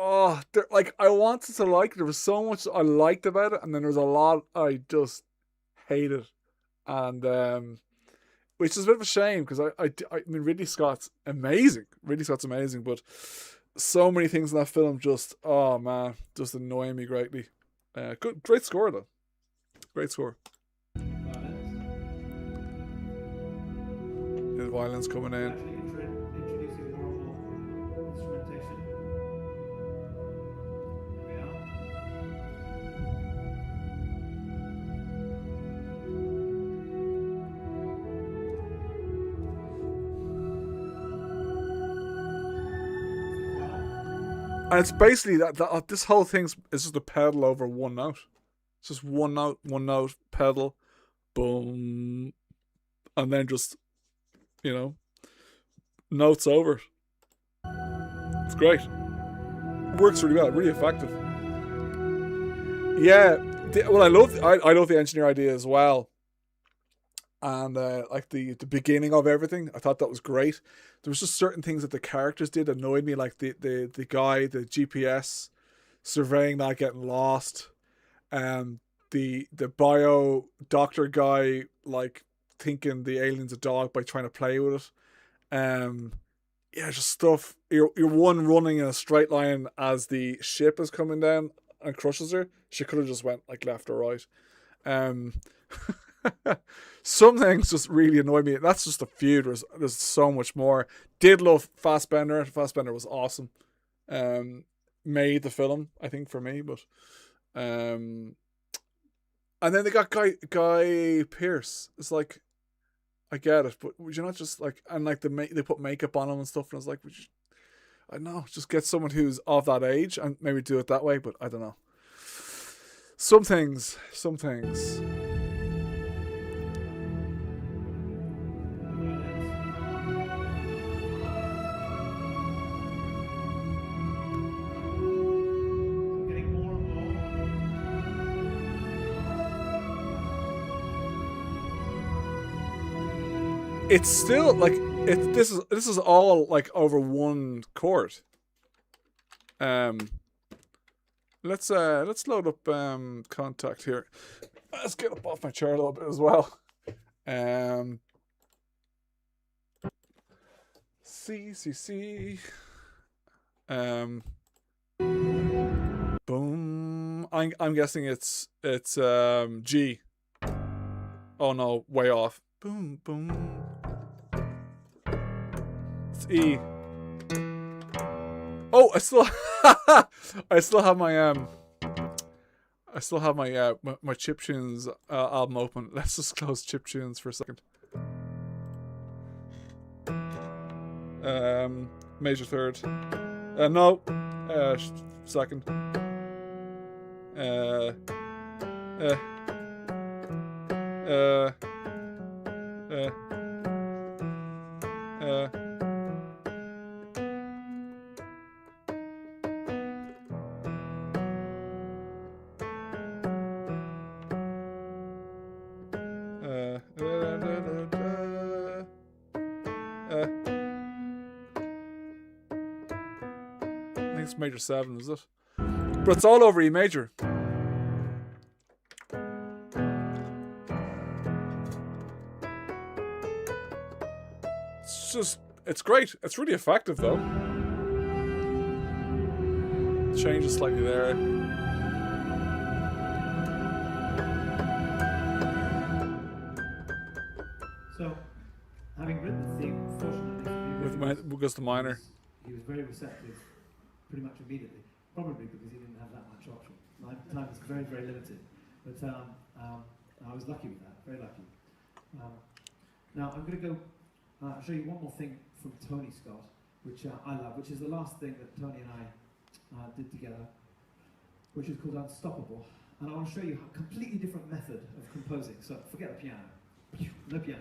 S1: Oh, like I wanted to like it. There was so much I liked about it, and then there was a lot I just hated, and which is a bit of a shame because I mean Ridley Scott's amazing. Ridley Scott's amazing, but so many things in that film just just annoy me greatly. Great score though. Great score. The violence coming in.
S23: Introducing more and more instrumentation. There we are.
S1: And it's basically that this whole thing is just a pedal over one note. It's just one note, pedal, boom, and then just, notes over. It's great. Works really well, really effective. Yeah, I love the engineer idea as well. And like the beginning of everything, I thought that was great. There was just certain things that the characters did annoyed me, like the guy, the GPS surveying that getting lost, the bio doctor guy like thinking the alien's a dog by trying to play with it. Yeah, just stuff. You're one running in a straight line as the ship is coming down and crushes her. She could have just went like left or right. Some things just really annoy me. That's just a few. There's so much more. Did love Fassbender. Fassbender was awesome. Made the film, I think, for me. But and then they got Guy Pearce. It's like, I get it, but would you not just like, and like they put makeup on him and stuff, and I was like, I don't know, just get someone who's of that age and maybe do it that way. But I don't know. Some things. It's still like this is all like over one chord. Let's load up Contact here. Let's get up off my chair a little bit as well. C. Boom. I'm guessing it's G. Oh no, way off. Boom boom. It's E. Oh, I still have my my Chiptunes album open. Let's just close Chiptunes for a second. Major third. No. Second. it's major 7, is it? But it's all over E major. It's great. It's really effective though. Changes slightly there.
S23: So, having written the theme, fortunately,
S1: because the minor.
S23: He was very receptive pretty much immediately. Probably because he didn't have that much option. My time was very, very limited. But I was lucky with that, very lucky. Now, I'm going to go show you one more thing from Tony Scott, which I love, which is the last thing that Tony and I did together, which is called Unstoppable. And I want to show you a completely different method of composing. So forget the piano, no piano.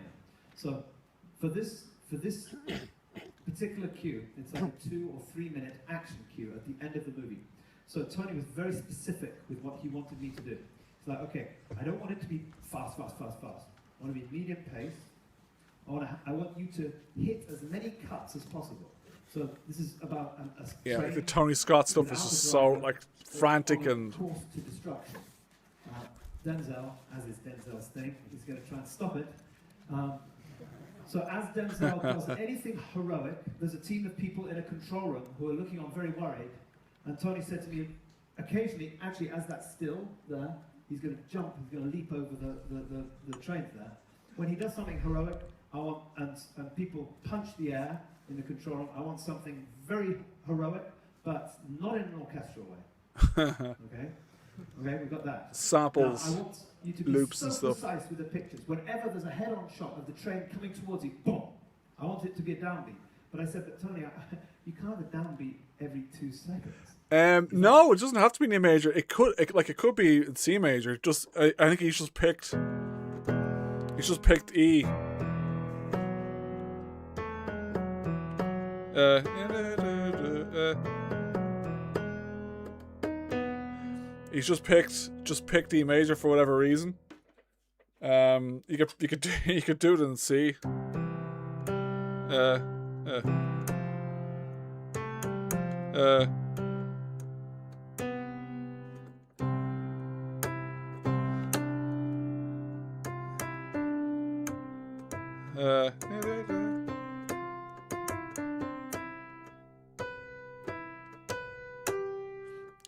S23: So for this particular cue, it's like a 2 or 3 minute action cue at the end of the movie. So Tony was very specific with what he wanted me to do. It's like, okay, I don't want it to be fast, fast, fast, fast. I want to be medium pace. I want you to hit as many cuts as possible. So this is about
S1: yeah, like the Tony Scott stuff is just so like frantic and
S23: course to destruction. Denzel, as is Denzel's thing, is going to try and stop it. So as Denzel does anything heroic, there's a team of people in a control room who are looking on very worried. And Tony said to me, occasionally, actually, as that's still there, he's going to jump, he's going to leap over the trains there. When he does something heroic, I want, and people punch the air in the control room, I want something very heroic, but not in an orchestral way. Okay? Okay, we've got that.
S1: Samples,
S23: now, I want you to be
S1: loops
S23: so
S1: and stuff.
S23: precise with the pictures. Whenever there's a head-on shot of the train coming towards you, boom! I want it to be a downbeat. But I said, but Tony, you can't have a downbeat every 2 seconds.
S1: No, it doesn't have to be in A major. It could be in C major. Just I think he's just picked E. He's just picked E major for whatever reason. You could do it in C.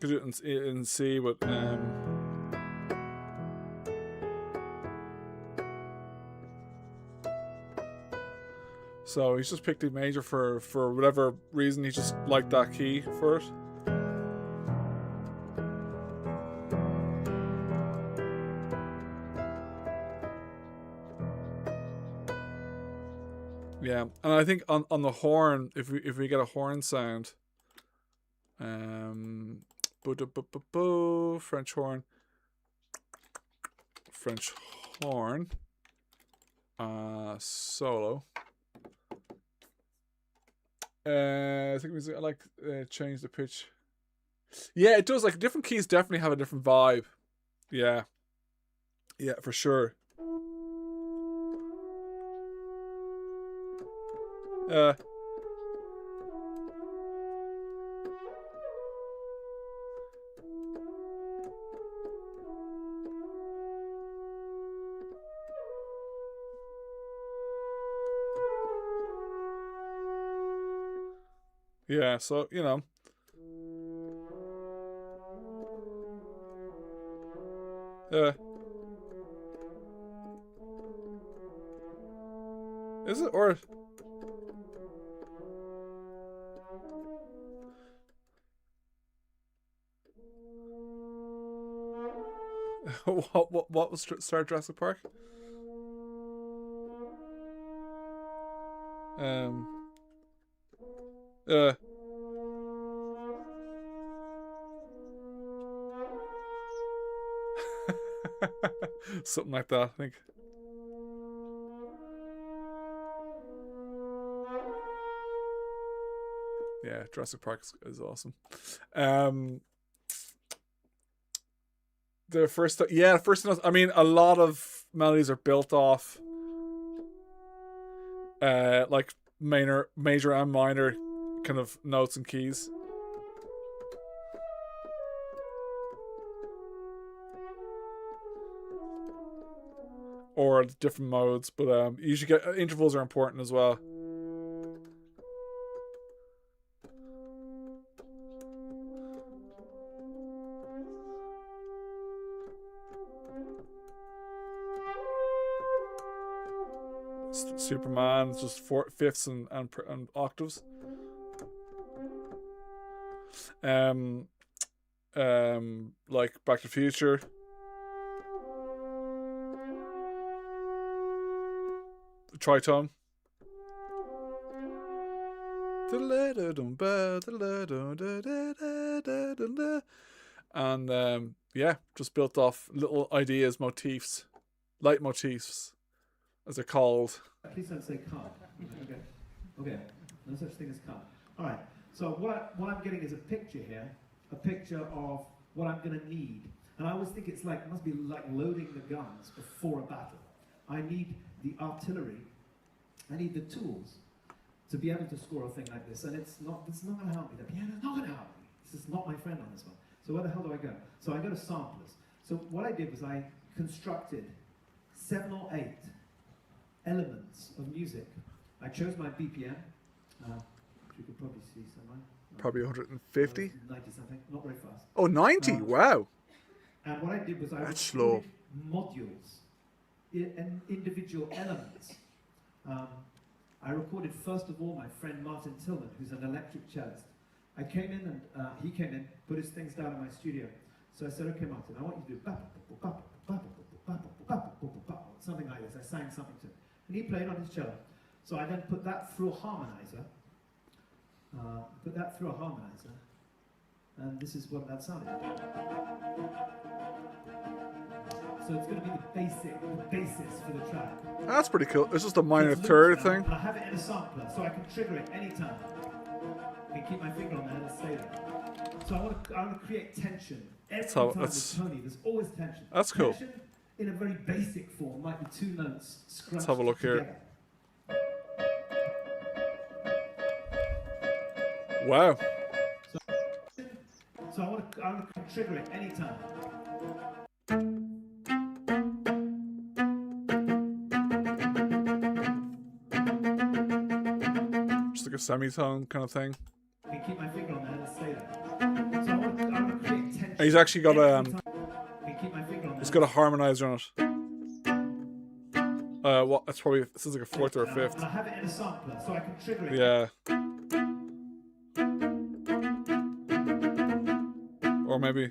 S1: Could do it in C, but so he's just picked E major for whatever reason. He just liked that key for it. Yeah, and I think on the horn, if we get a horn sound, French horn, solo. I think I like change the pitch. Yeah, it does. Like different keys definitely have a different vibe. Yeah, for sure. Yeah, so, you know. Is it? Or... what was Star Jurassic Park? Something like that, I think. Yeah, Jurassic Park is awesome. The first notes. I mean, a lot of melodies are built off like major and minor kind of notes and keys. or different modes. But you usually get intervals are important as well. Superman, just fifths and octaves. Like Back to the Future. Tritone. And yeah, just built off little ideas, motifs, leitmotifs, as they're called.
S23: Please don't say can't. Okay. Okay. No such thing as can't. All right. So what I'm getting is a picture here, a picture of what I'm going to need. And I always think it must be like loading the guns before a battle. I need the artillery. I need the tools to be able to score a thing like this. And it's not going to help me. The piano's not going to help me. This is not my friend on this one. So where the hell do I go? So I go to samplers. So what I did was I constructed 7 or 8 elements of music. I chose my BPM, which you could probably see somewhere.
S1: Probably 150?
S23: 90 something, not very fast.
S1: Oh, 90, wow.
S23: And what I did was I
S1: That's slow.
S23: modules, individual elements. I recorded first of all my friend Martin Tillman, who's an electric cellist. I came in and he came in, put his things down in my studio. So I said, okay, Martin, I want you to do something like this. I sang something to him. And he played on his cello. So I then put that through a harmonizer. And this is what that sounded like. So it's going to be the basis for the track.
S1: That's pretty cool. It's just a minor third thing.
S23: And I have it in a sampler, so I can trigger it anytime. I can keep my finger on there and stay there. So I want to create tension. Every time with Tony, there's always tension.
S1: That's cool.
S23: Tension in a very basic form might be 2 notes scrunched
S1: Let's have a look
S23: together.
S1: here. Wow.
S23: So I want to trigger it anytime.
S1: Just like a semitone kind of thing.
S23: I can keep my finger on there and stay there. So I want to create tension.
S1: And he's actually got
S23: I can keep my finger on
S1: he's
S23: there.
S1: got a harmonizer on it. What? That's probably, this is like a 4th or a 5th.
S23: And I have it in a sampler, so I can trigger it.
S1: Yeah. Or maybe.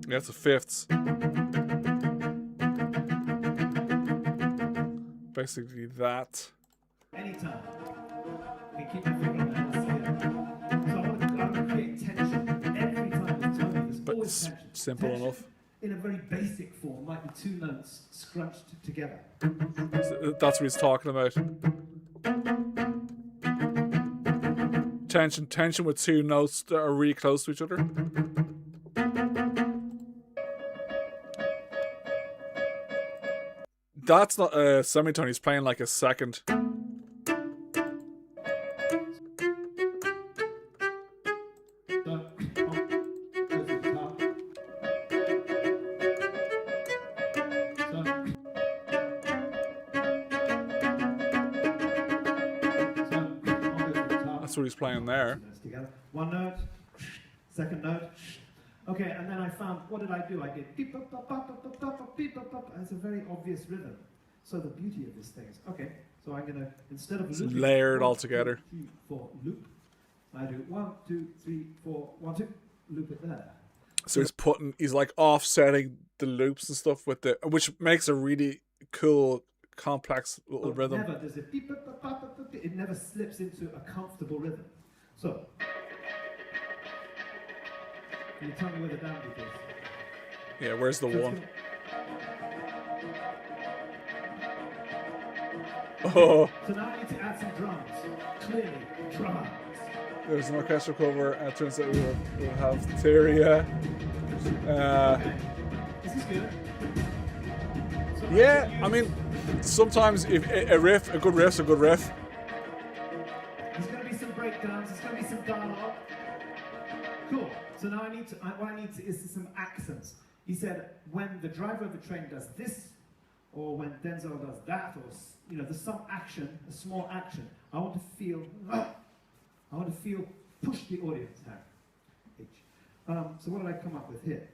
S1: Yeah, it's a 5th. Basically that.
S23: Anytime. I can keep my finger on there and stay there. So I want to create tension. Every time with Tony, there's always tension.
S1: Simple
S23: Tension
S1: enough.
S23: in a very basic form might be 2 notes scrunched together.
S1: That's what he's talking about. Tension with 2 notes that are really close to each other. That's not a semitone, he's playing like a second. That's what he's playing there.
S23: Together. 1 note, 2nd note. Okay, and then I found, what did I do? I did beep, bop, bop, bop, bop, bop, bop, beep, bop, bop. It's a very obvious rhythm. So the beauty of this thing is, okay, so I'm going to, instead of looping,
S1: layered
S23: 1,
S1: all together.
S23: 2, 3, 4, loop. I do 1, 2, 3, 4, 1, 2, loop it there.
S1: So he's like offsetting the loops and stuff with the, which makes a really cool, complex little rhythm.
S23: Never does it beep, bop, bop, bop, bop, bop. It never slips into a comfortable rhythm. So, can you tell me where the down beat is?
S1: Yeah, where's the 1? Oh.
S23: So now I need to add some drums. Clearly, drums.
S1: There's an orchestral cover. It turns out we'll have theory.
S23: Okay. This is good. So
S1: Yeah, I mean, sometimes if a good riff's a good riff.
S23: There's going to be some breakdowns. comes. There's going to be some dialogue. Cool. So now what I need is some accents. He said, when the driver of the train does this, or when Denzel does that, or there's some action, a small action. I want to feel push the audience, Harry. So what did I come up with here?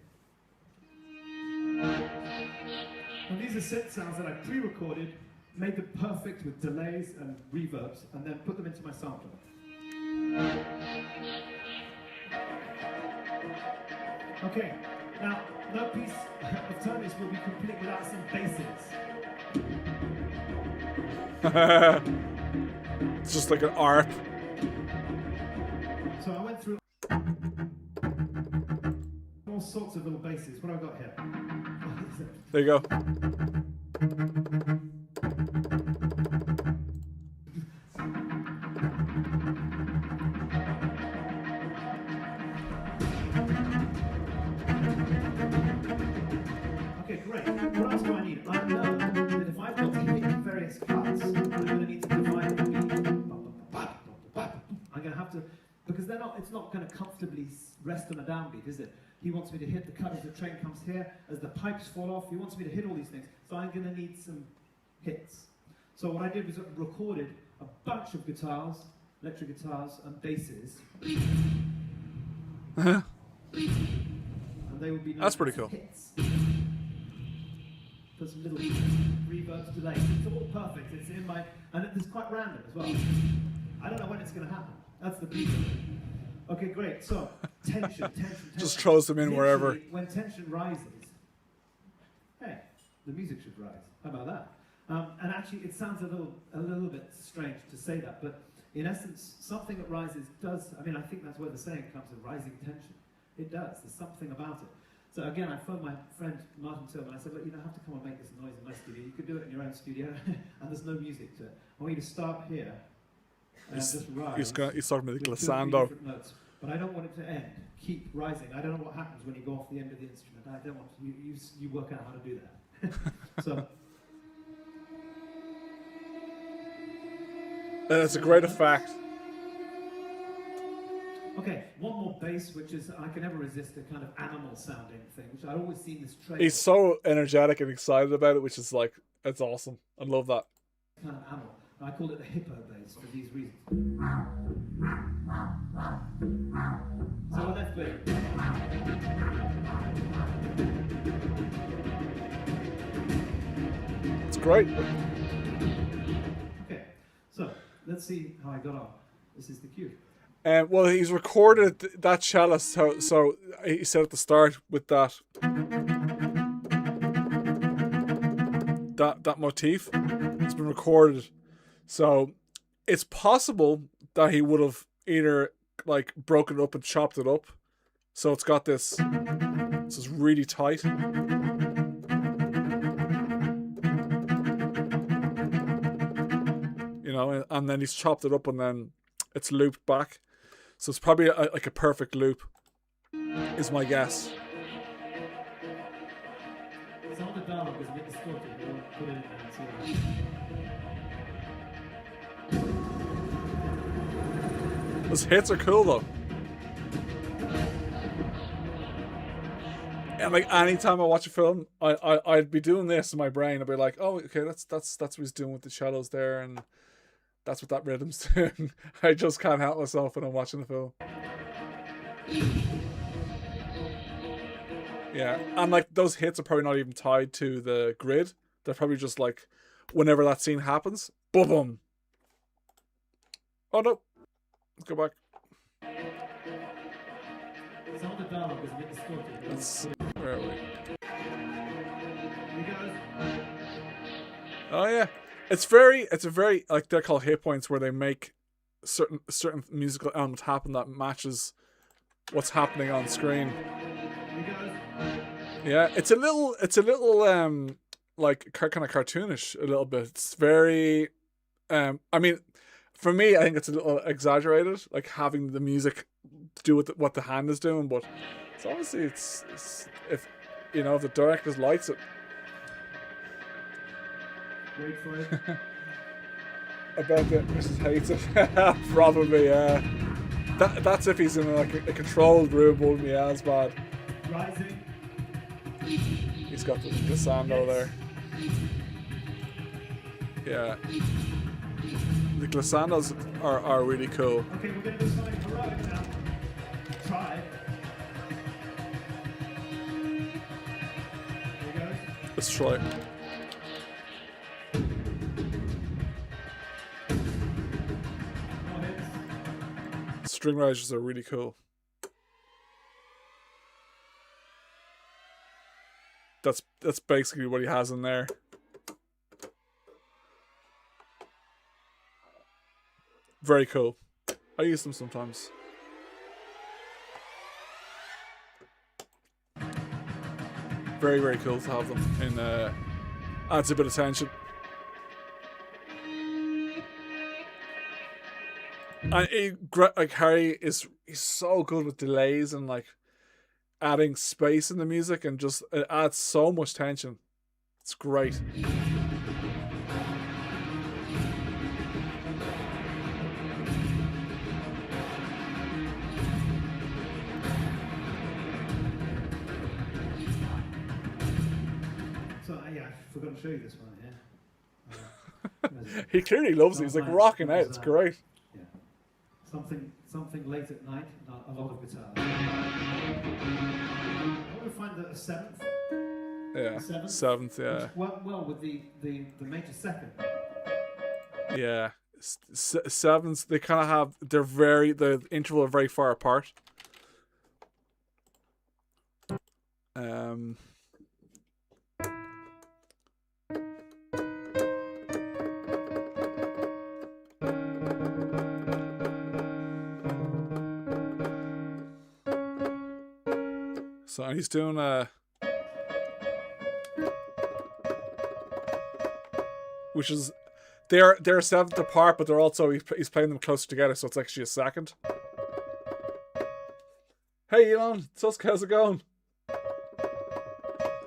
S23: And these are synth sounds that I pre-recorded, made them perfect with delays and reverbs, and then put them into my sampler. Okay, now no piece of Tony's will be complete without some basses.
S1: It's just like an arp.
S23: So I went through all sorts of little basses. What have I got here?
S1: There you go.
S23: Okay, great. What else do I need? I know that if I've got to hit various cuts, I'm going to need to divide the beat. I'm going to have to, because it's not going to comfortably rest on a downbeat, is it? He wants me to hit the cut as the train comes here, as the pipes fall off. He wants me to hit all these things. So I'm going to need some hits. So what I did was recorded a bunch of guitars, electric guitars, and basses. And they would be
S1: That's pretty cool.
S23: hits. Put some little reverbs, delays. It's all perfect. It's in my, and it's quite random as well. I don't know when it's going to happen. That's the beauty of it. Okay, great. So, tension.
S1: Just throws them in
S23: Literally,
S1: wherever.
S23: When tension rises, hey, the music should rise. How about that? And actually, it sounds a little bit strange to say that, but in essence, something that rises does. I mean, I think that's where the saying comes of rising tension. It does. There's something about it. So again, I phoned my friend Martin Tillman. I said, look, you don't have to come and make this noise in my studio. You could do it in your own studio, and there's no music to it. I want you to start here.
S1: He's
S23: rise
S1: talking about the
S23: with 2 or 3
S1: glissando.
S23: different notes. But I don't want it to end. Keep rising. I don't know what happens when you go off the end of the instrument. I don't want you work out how to do that. So.
S1: And it's a great effect.
S23: Okay, one more bass, which is I can never resist a kind of animal sounding thing, which I'd always seen this trailer.
S1: He's so energetic and excited about it, which is like, it's awesome. I love that.
S23: Kind of animal. I called it the hippo bass for these reasons. So the left bit.
S1: It's great.
S23: Okay, so let's see how I got on. This is the cue.
S1: Well, he's recorded that cellist, so he said at the start with that motif, it's been recorded. So it's possible that he would have either like broken it up and chopped it up. So it's got this is really tight. You know, and then he's chopped it up and then it's looped back. So it's probably like a perfect loop, is my guess.
S23: Some of the dialogue is a bit distorted, but we'll put it in there and see what happens.
S1: Those hits are cool though. And like anytime I watch a film, I'd be doing this in my brain. I'd be like, oh, okay, that's what he's doing with the shadows there, and that's what that rhythm's doing. I just can't help myself when I'm watching the film. Yeah, and like those hits are probably not even tied to the grid. They're probably just like whenever that scene happens, boom, boom. Oh no, let's go back.
S23: Some of the dialogue is a bit distorted.
S1: Where are we?
S23: Here he goes.
S1: Oh yeah, it's a very like they're called hit points where they make certain musical element happen that matches what's happening on screen.
S23: Here he goes.
S1: Yeah, it's a little like kind of cartoonish a little bit. It's very I mean, for me, I think it's a little exaggerated, like having the music do with what the hand is doing, but it's obviously it's if you know, if the director likes it.
S23: Wait for it.
S1: I bet that Mrs. hates it. Probably, yeah. That's if he's in like a controlled room, wouldn't be as bad.
S23: Rising.
S1: He's got the glissando there. Yeah. The glissandos are really cool.
S23: Okay, we're going to do something heroic now. Try it. Here we go.
S1: Let's try it. String risers are really cool. That's basically what he has in there. Very cool. I use them sometimes. Very, very cool to have them. And adds a bit of tension. And like Harry he's so good with delays and like adding space in the music, and just it adds so much tension. It's great.
S23: So yeah, I forgot to show you this one here.
S1: He clearly loves it. He's like rocking out. It's great.
S23: Yeah. Something late at night, not a lot of guitar. I want to find a seventh.
S1: Yeah. Seventh, yeah.
S23: Which worked well with the major second.
S1: Yeah. Sevenths, they kind of have, the interval are very far apart. So he's doing which is they're a seventh apart, but they're also he's playing them closer together, so it's actually a second. Hey Elon, Tusk, how's it going?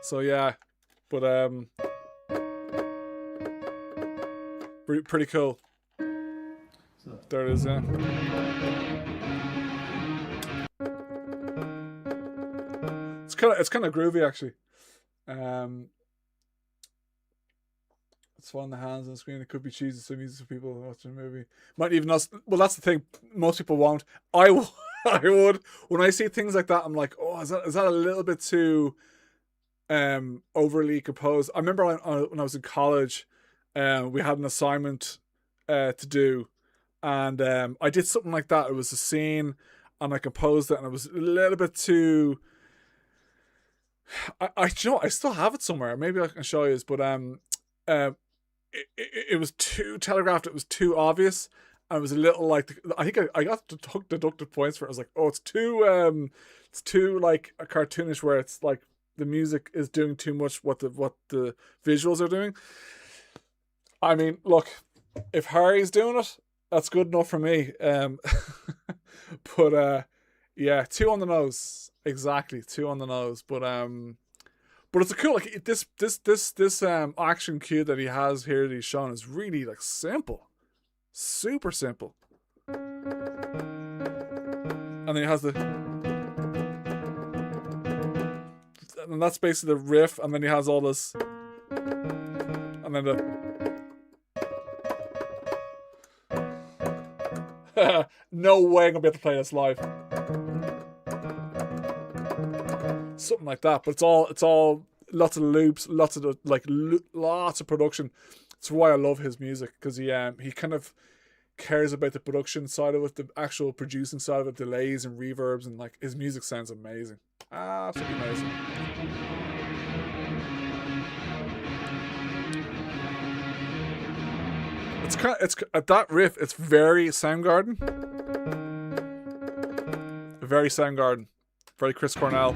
S1: So yeah, but pretty cool. There it is, yeah. It's kind of groovy actually. It's fun in the hands on the screen. It could be cheesy, some music for people watching a movie. Might even not. Well, that's the thing. Most people won't. I would. When I see things like that, I'm like, oh, is that a little bit too overly composed? I remember when I was in college, we had an assignment to do, and I did something like that. It was a scene, and I composed it, and it was a little bit too. I still have it somewhere. Maybe I can show you this, but it was too telegraphed. It was too obvious. And it was a little like, I think I got deducted points for it. I was like, oh, it's too like a cartoonish, where it's like the music is doing too much what the visuals are doing. I mean, look, if Harry's doing it, that's good enough for me. But yeah, 2 on the nose. Exactly, 2 on the nose. But it's a cool, like this action cue that he has here that he's shown is really like simple, super simple. And then he has and that's basically the riff, and then he has all this, and then no way I'm gonna be able to play this live. Something like that, but it's all lots of loops, lots of lots of production. That's why I love his music, because he kind of cares about the production side of it, the actual producing side of it, delays and reverbs, and like his music sounds amazing, absolutely amazing. It's at that riff. It's very Soundgarden, very Chris Cornell.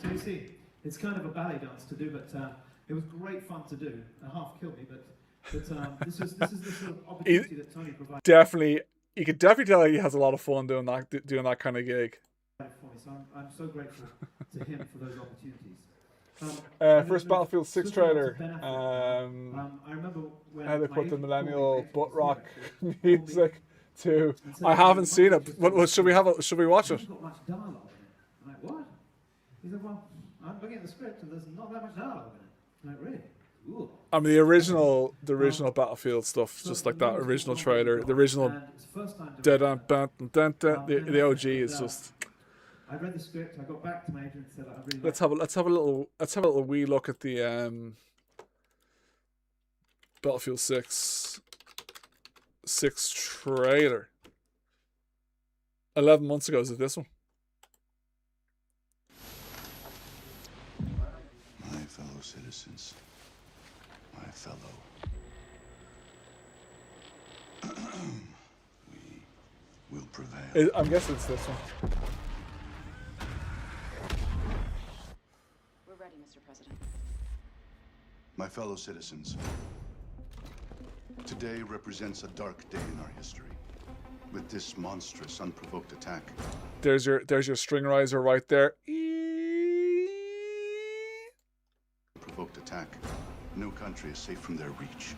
S23: So you see, it's kind of a ballet dance to do, but it was great fun to do. It half killed me, but this is the sort of opportunity that Tony provided.
S1: Definitely, you could definitely tell he has a lot of fun doing that kind of gig.
S23: So I'm so grateful to him for those opportunities.
S1: First Battlefield 6 trailer.
S23: I remember when
S1: How they
S23: my
S1: put the
S23: agent
S1: millennial
S23: called
S1: butt
S23: me,
S1: rock
S23: called me
S1: music to.
S23: and said,
S1: I haven't
S23: "You
S1: seen
S23: might
S1: it. But should we have it? Should we watch it?
S23: haven't got much dialogue in it." I'm like, what? He said, well, I'm looking at the script and there's not that much dialogue in it. I'm like, really? Ooh.
S1: I mean, the original Battlefield stuff, just like that original trailer, the original the OG is just.
S23: I read the script. I got back to my agent and said, I really
S1: Let's have a little wee look at the Battlefield 6 trailer. 11 months ago, is it this one?
S20: My fellow citizens, my fellow. We will prevail.
S1: I'm guessing it's this one.
S8: We're ready, Mr. President.
S20: My fellow citizens, today represents a dark day in our history. With this monstrous, unprovoked attack.
S1: There's your string riser right there.
S20: Provoked attack. No country is safe from their reach.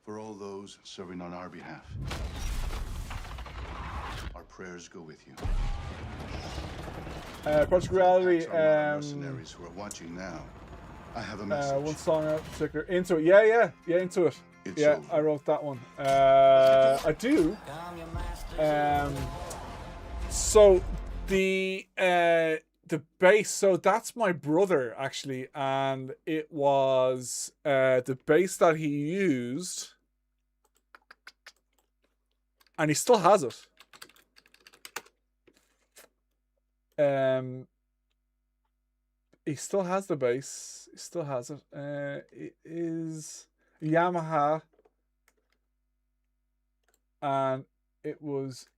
S20: For all those serving on our behalf, our prayers go with you.
S1: Project Reality.
S20: Mercenaries who are watching now. I have a message.
S1: One song in particular. Into it. Yeah, Into it.
S20: It's
S1: yeah,
S20: over.
S1: I wrote that one. I do. So the bass. So that's my brother actually, and it was the bass that he used, and he still has it. He still has the bass. He still has it. It is Yamaha, and it was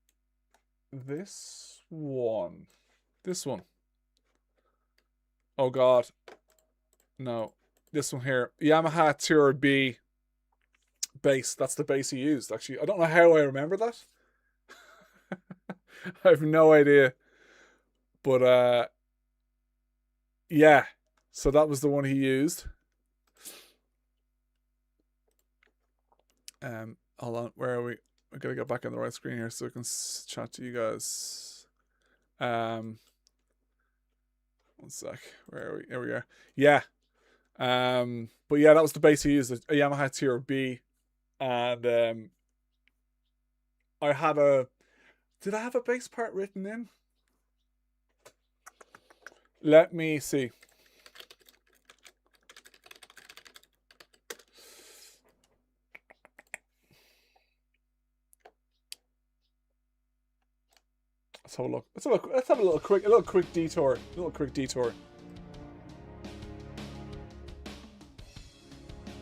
S1: this one. Oh God, no, this one here. Yamaha Tour B bass. That's the bass he used. Actually, I don't know how I remember that. I have no idea, but yeah. So that was the one he used. Hold on, where are we? I gotta get back on the right screen here so I can chat to you guys. One sec. Where are we? Here we are. Yeah. But yeah, that was the bass he used, a Yamaha Tour B, and I had a. Did I have a bass part written in? Let me see. Let's have a look. Let's have a little quick detour.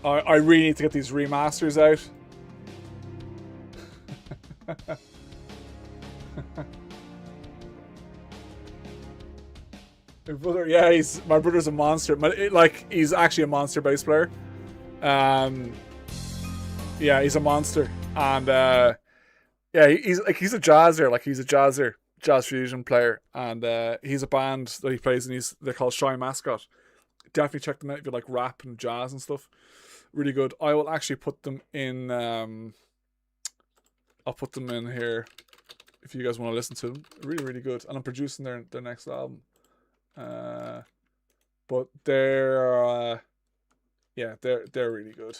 S1: I really need to get these remasters out. My brother's a monster. He's actually a monster bass player. Yeah, he's a monster, and yeah, he's a jazzer, jazz fusion player, and he's a band that he plays in. They're called Shy Mascot. Definitely check them out if you like rap and jazz and stuff. Really good. I will actually put them in. I'll put them in here if you guys want to listen to them. Really, really good. And I'm producing their next album. But they're yeah, they're really good.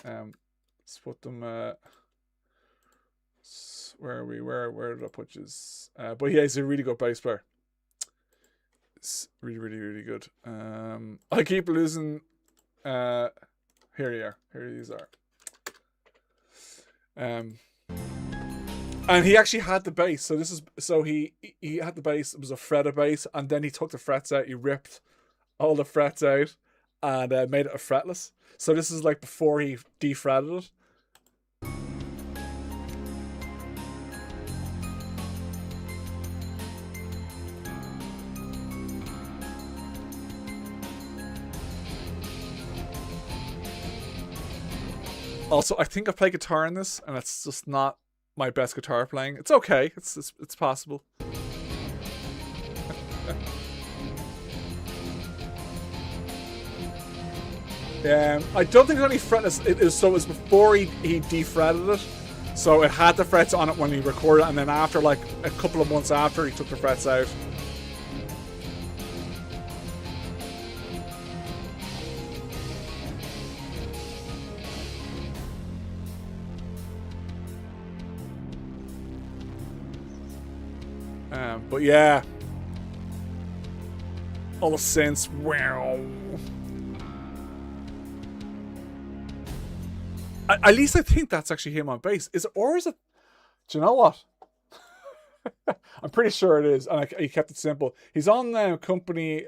S1: Let's put them. Where are we? Where did I put this? But yeah, he's a really good bass player. It's really, really, really good. I keep losing. Here you are. Here these are. And he actually had the bass. So he had the bass. It was a fretted bass, and then he took the frets out. He ripped all the frets out and made it a fretless. So this is like before he defretted it. Also, I think I play guitar in this, and it's just not my best guitar playing. It's okay. It's possible. I don't think it was any fretless. So it was before he defretted it. So it had the frets on it when he recorded it, and then after, like, a couple of months after, he took the frets out. But yeah. All the synths. Wow. At least I think that's actually him on bass. Or is it? Do you know what? I'm pretty sure it is, and he kept it simple. He's on Company.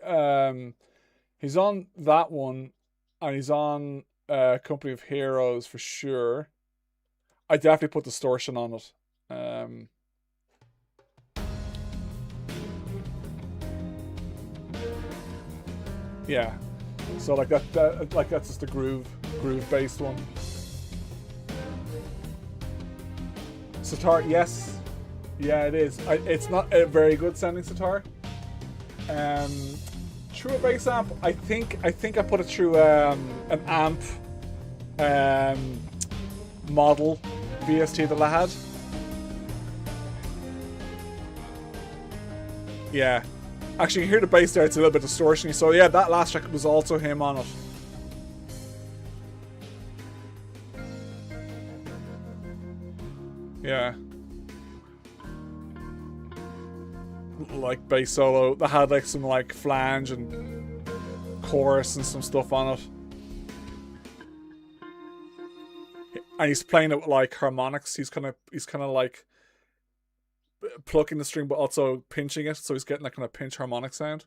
S1: He's on that one, and he's on Company of Heroes for sure. I definitely put distortion on it. Yeah. So like that's just the groove based one. Sitar, yes. Yeah, it is. It's not a very good sounding sitar. Through a bass amp, I think I put it through an amp model VST that I had. Yeah. Actually, you hear the bass there, it's a little bit distortion-y. So yeah, that last track was also him on it. Yeah. Like bass solo that had like some like flange and chorus and some stuff on it. And he's playing it with like harmonics. He's kind of like plucking the string but also pinching it, so he's getting that kind of pinch harmonic sound.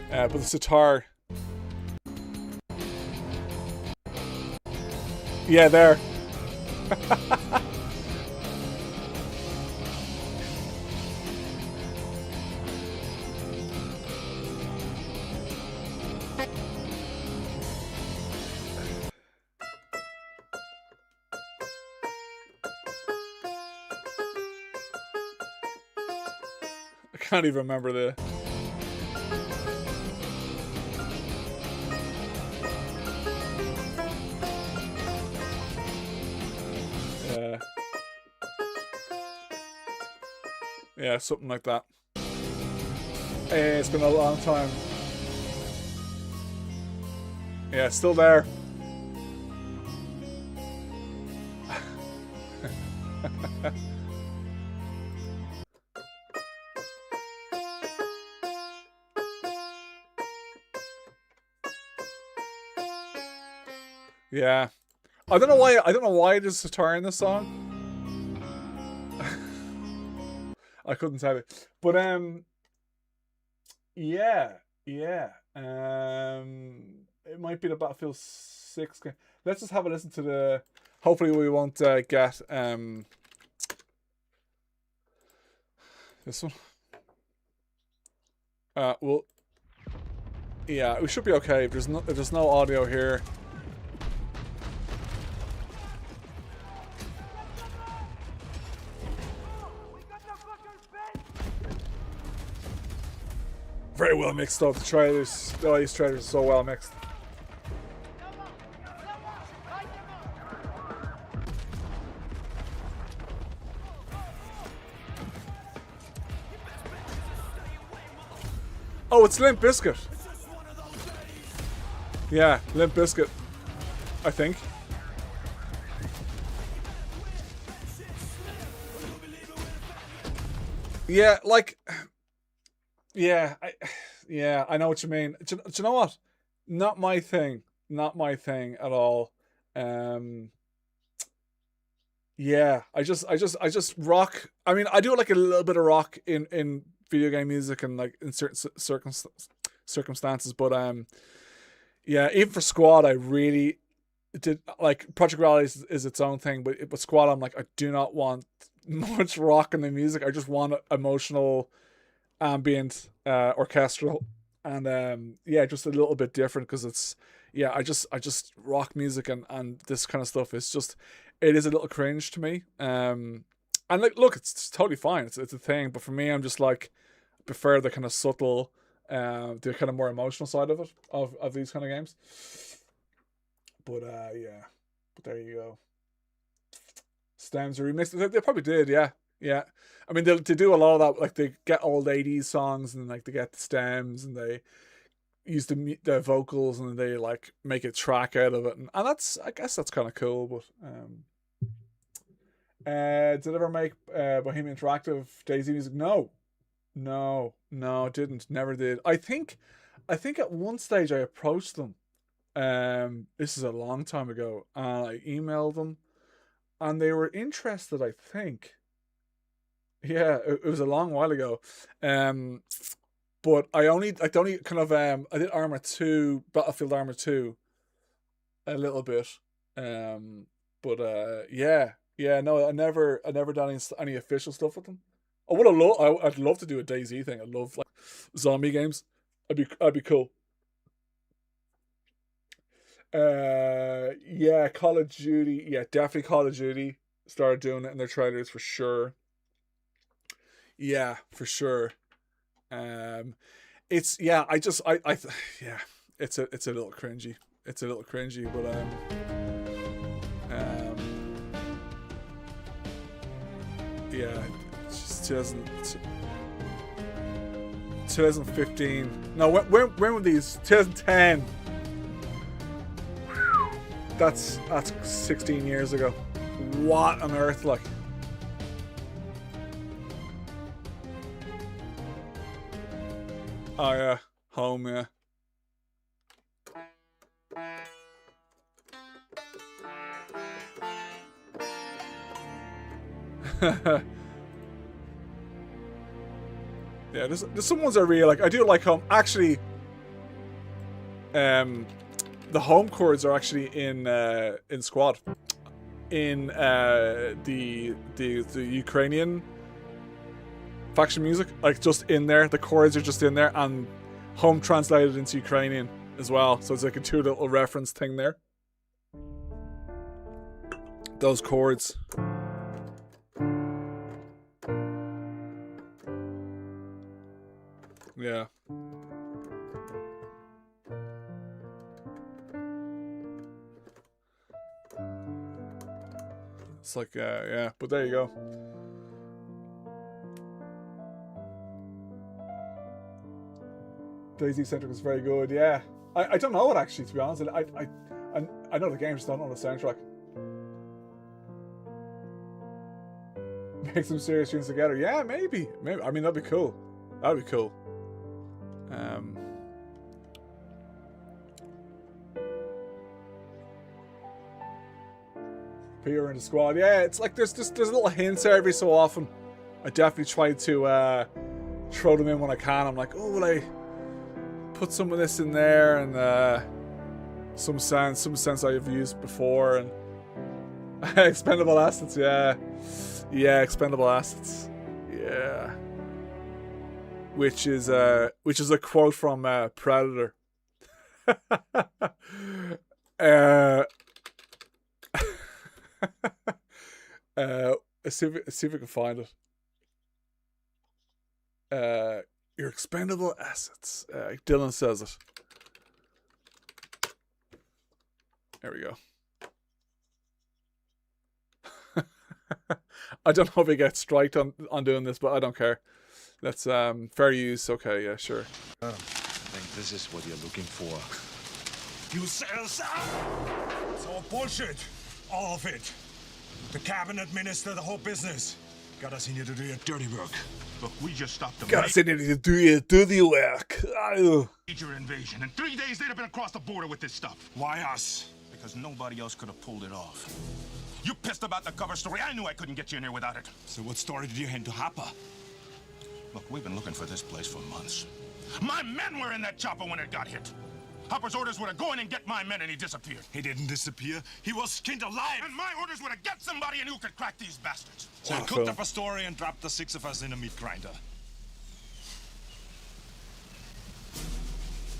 S1: But the sitar, yeah, there. I can't even remember the... Yeah, something like that. Hey, it's been a long time. Yeah, it's still there. Yeah. I don't know why there's a sitar in this song. I couldn't tell you. But yeah. It might be the Battlefield 6 game. Let's just have a listen to the... Hopefully we won't get this one. Well, yeah, we should be okay if there's no audio here. Very well mixed though. The trailers, these trailers are so well mixed. Oh, it's Limp Bizkit. Yeah, Limp Bizkit, I think. Yeah, like... Yeah, I know what you mean. Do you know what? Not my thing. Not my thing at all. Yeah, I just rock. I mean, I do like a little bit of rock in video game music and like in certain circumstances, but yeah, even for Squad, I really did like Project Reality is its own thing, but Squad, I'm like, I do not want much rock in the music. I just want emotional, ambient, orchestral, and yeah, just a little bit different because it's I just rock music and this kind of stuff is just, it is a little cringe to me. And like, look, it's totally fine. It's a thing, but for me, I'm just like, I prefer the kind of subtle, the kind of more emotional side of it, of these kind of games. But yeah, but there you go. Stems are remixed. They probably did, yeah. I mean, they do a lot of that. Like they get old '80s songs and like they get the stems and they use the vocals and they like make a track out of it, and I guess that's kind of cool. But did it ever make Bohemian Interactive DayZ music? No, it didn't. Never did. I think at one stage I approached them. This is a long time ago, and I emailed them, and they were interested. I think. Yeah, it was a long while ago. But I only kind of I did Battlefield Armor 2 a little bit. But no, I never done any official stuff with them. I'd love to do a DayZ thing. I love like zombie games. I'd be cool. Call of Duty. Yeah, definitely Call of Duty started doing it in their trailers for sure. Yeah, for sure. It's a little cringy. It's a little cringy, but yeah, it's just 2015. No, when were these? 2010. That's 16 years ago. What on earth, like? Oh yeah, home, yeah. Yeah, there's some ones I really like. I do like home. Actually, the home chords are actually in Squad. In the Ukrainian faction music, like just in there, the chords are just in there, and home translated into Ukrainian as well, so it's like a two little reference thing there. Those chords. Yeah. It's like yeah, but there you go. DayZ Centric is very good, yeah. I don't know it actually, to be honest. I know the game, just don't know the soundtrack. Make some serious tunes together. Yeah, maybe. I mean, that'd be cool. That'd be cool. Peter in the Squad. Yeah, it's like there's little hints there every so often. I definitely try to throw them in when I can. I'm like, oh, will I put some of this in there, and some sense I've used before, and expendable assets, yeah, expendable assets, yeah, which is a quote from Predator. See if I can find it. Your expendable assets. Dylan says it. There we go. I don't know if he gets striked on doing this, but I don't care. That's fair use. Okay, yeah, sure.
S20: I think this is what you're looking for.
S7: You sell it's all bullshit. All of it. The cabinet minister, the whole business. Got us in here to do your dirty work.
S20: Look, we just stopped the
S1: got us in here to do your dirty work.
S20: major invasion. In 3 days, they'd have been across the border with this stuff.
S7: Why us?
S20: Because nobody else could have pulled it off. You pissed about the cover story. I knew I couldn't get you in here without it.
S7: So what story did you hand to Hopper?
S20: Look, we've been looking for this place for months. My men were in that chopper when it got hit. Hopper's orders were to go in and get my men, and he disappeared.
S7: He didn't disappear. He was skinned alive.
S20: And my orders were to get somebody in who could crack these bastards.
S7: So he cooked up a story and dropped the 6 of us in a meat grinder.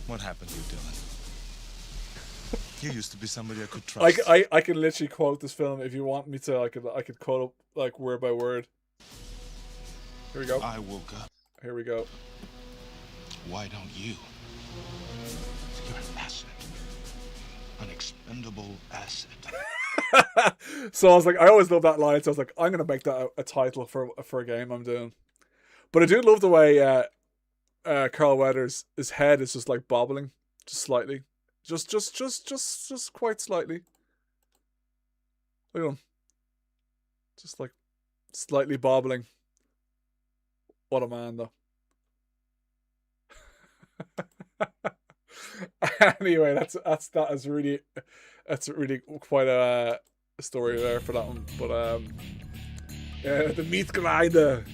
S20: What happened to you, Dylan? You used to be somebody I could trust.
S1: I can literally quote this film if you want me to. I could quote up like word by word. Here we go.
S20: I woke up.
S1: Here we go.
S20: why don't you? You're an asset. An expendable asset.
S1: So I was like, I always love that line. So I was like, I'm gonna make that a title for a game I'm doing. But I do love the way Carl Weathers' his head is just like bobbling, just slightly, just quite slightly. Look at him, just like slightly bobbling. What a man, though. Anyway, that's really quite a story there for that one. But the meat grinder.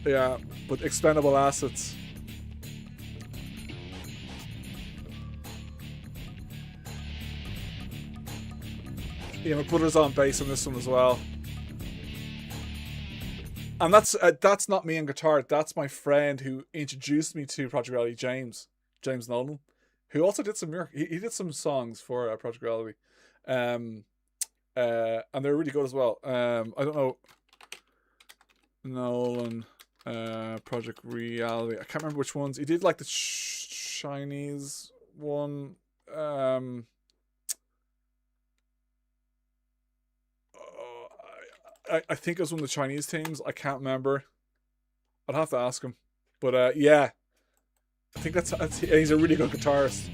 S1: Yeah, but expendable assets. Yeah, my brother's on bass on this one as well. And that's not me on guitar. That's my friend who introduced me to Project Reality, James Nolan, who also did some work. He did some songs for Project Reality, and they're really good as well. I don't know, Nolan, Project Reality. I can't remember which ones he did. Like the Chinese one. I think it was one of the Chinese teams. I can't remember. I'd have to ask him. But yeah, I think that's he's a really good guitarist.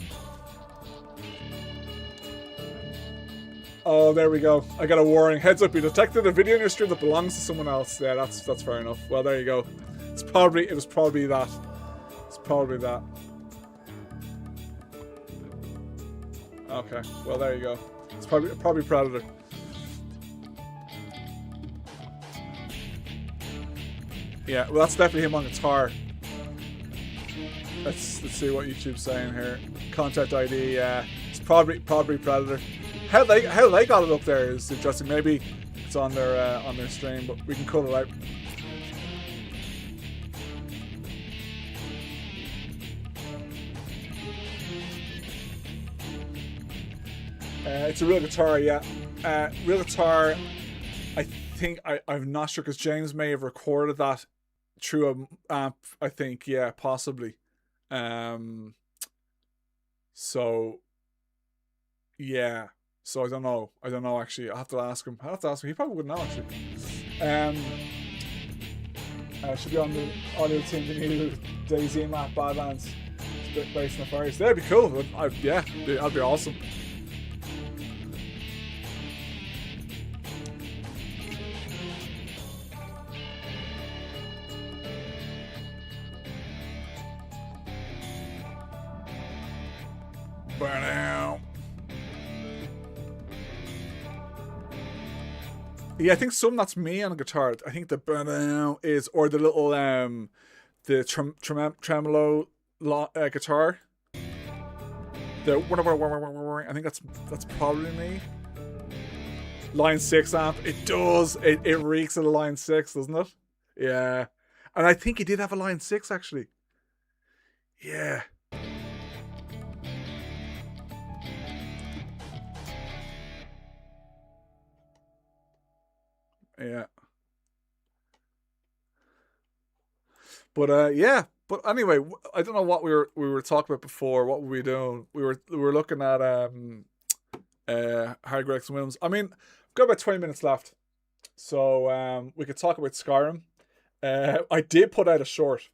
S1: Oh, there we go. I got a warning. Heads up, you detected a video in your stream that belongs to someone else. Yeah, that's fair enough. Well, there you go. It was probably that. It's probably that. Okay. Well, there you go. It's probably Predator. Yeah, well, that's definitely him on guitar. Let's see what YouTube's saying here. Contact ID, yeah, it's probably Predator. How they got it up there is interesting. Maybe it's on their stream, but we can cut it out. It's a real guitar, yeah. Real guitar. I think I'm not sure because James may have recorded that through a amp. I think, yeah, possibly. So yeah. So I don't know actually. I have to ask him. He probably wouldn't know actually. Should be on the audio team to new Daisy Map Badlands. Based on the fires. That'd be cool. Yeah, that'd be awesome. Yeah, I think that's me on a guitar. I think the is, or the little the tremolo guitar. I think that's probably me. Line 6 amp. It does. It reeks of a line 6, doesn't it? Yeah, and I think he did have a line 6 actually. Yeah. Yeah. But yeah. But anyway, I don't know what we were talking about before. What were we doing? We were looking at Harry Gregson Williams. I mean, we've got about 20 minutes left, so we could talk about Skyrim. I did put out a short.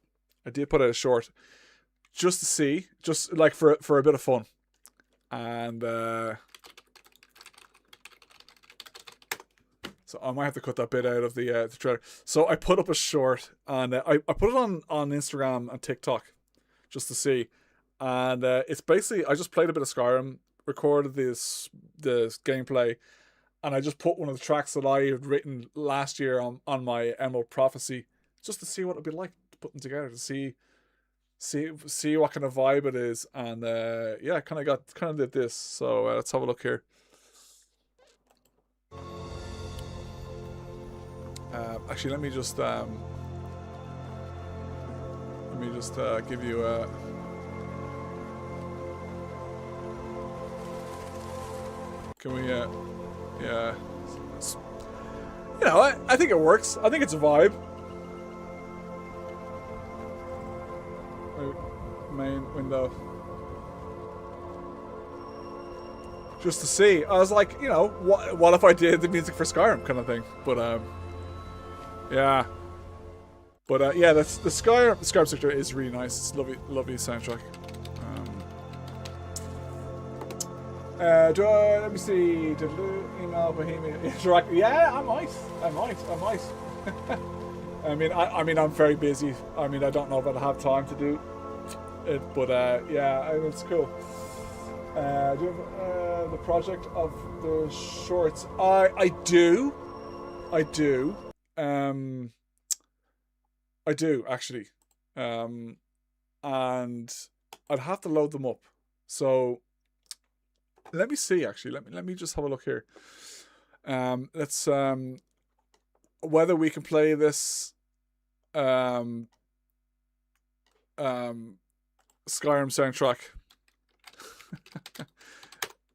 S1: Just to see, just like for a bit of fun, and so I might have to cut that bit out of the trailer. So I put up a short, and I put it on Instagram and TikTok, just to see, and it's basically I just played a bit of Skyrim, recorded the gameplay, and I just put one of the tracks that I had written last year on my Emerald Prophecy, just to see what it'd be like to put them together, to see what kind of vibe it is, and yeah, I kind of did this. So let's have a look here. Actually, let me just give you a. Can we? Yeah. You know, I think it works. I think it's a vibe. main window. Just to see. I was like, you know, what if I did the music for Skyrim kind of thing. But, yeah. But, yeah, that's the Skyrim sector is really nice. It's lovely soundtrack. Let me see. Email Bohemian Interact. Yeah, I might. I mean, I'm very busy. I mean, I don't know if I'd have time to do it, but yeah, it's cool. Do you have the project of the shorts? I do actually, and I'd have to load them up. So let me see. Actually, let me just have a look here. Let's whether we can play this Skyrim soundtrack.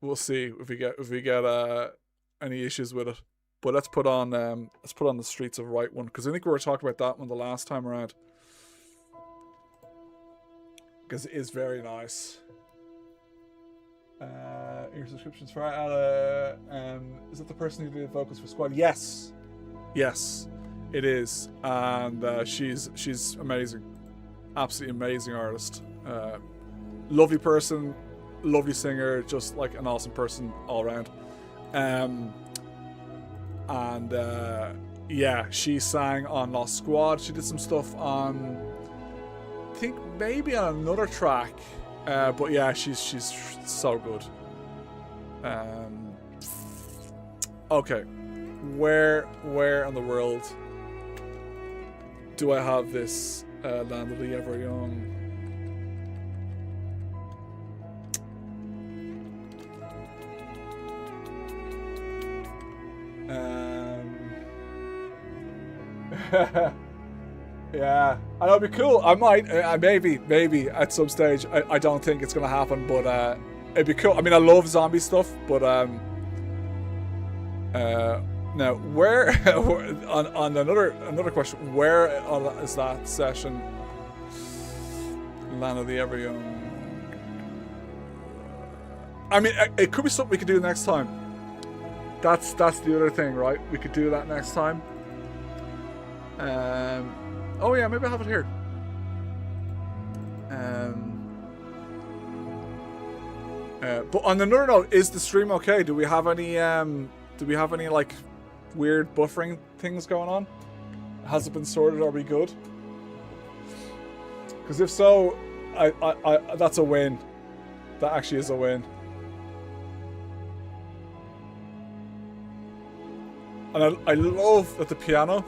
S1: We'll see if we get any issues with it. But let's put on the Streets of Right one, because I think we were talking about that one the last time around, because it is very nice. Your subscriptions for is it the person who did vocals for Squad? Yes, it is, and she's amazing, absolutely amazing artist, lovely person, lovely singer, just like an awesome person all around. And yeah, she sang on Lost Squad. She did some stuff on, I think maybe on another track, but yeah, she's so good. Okay, where in the world do I have this Land of the Ever Young? Yeah, I know, it'd be cool. I might, maybe at some stage. I don't think it's gonna happen, but it'd be cool. I mean, I love zombie stuff, but now where on another question, where is that session? Land of the Ever Young. I mean, it could be something we could do next time. That's the other thing, right? We could do that next time. Oh yeah, maybe I have it here. But on another note, is the stream okay? Do we have any like weird buffering things going on? Has it been sorted? Are we good? Because if so, I that's a win. That actually is a win. And I love that the piano.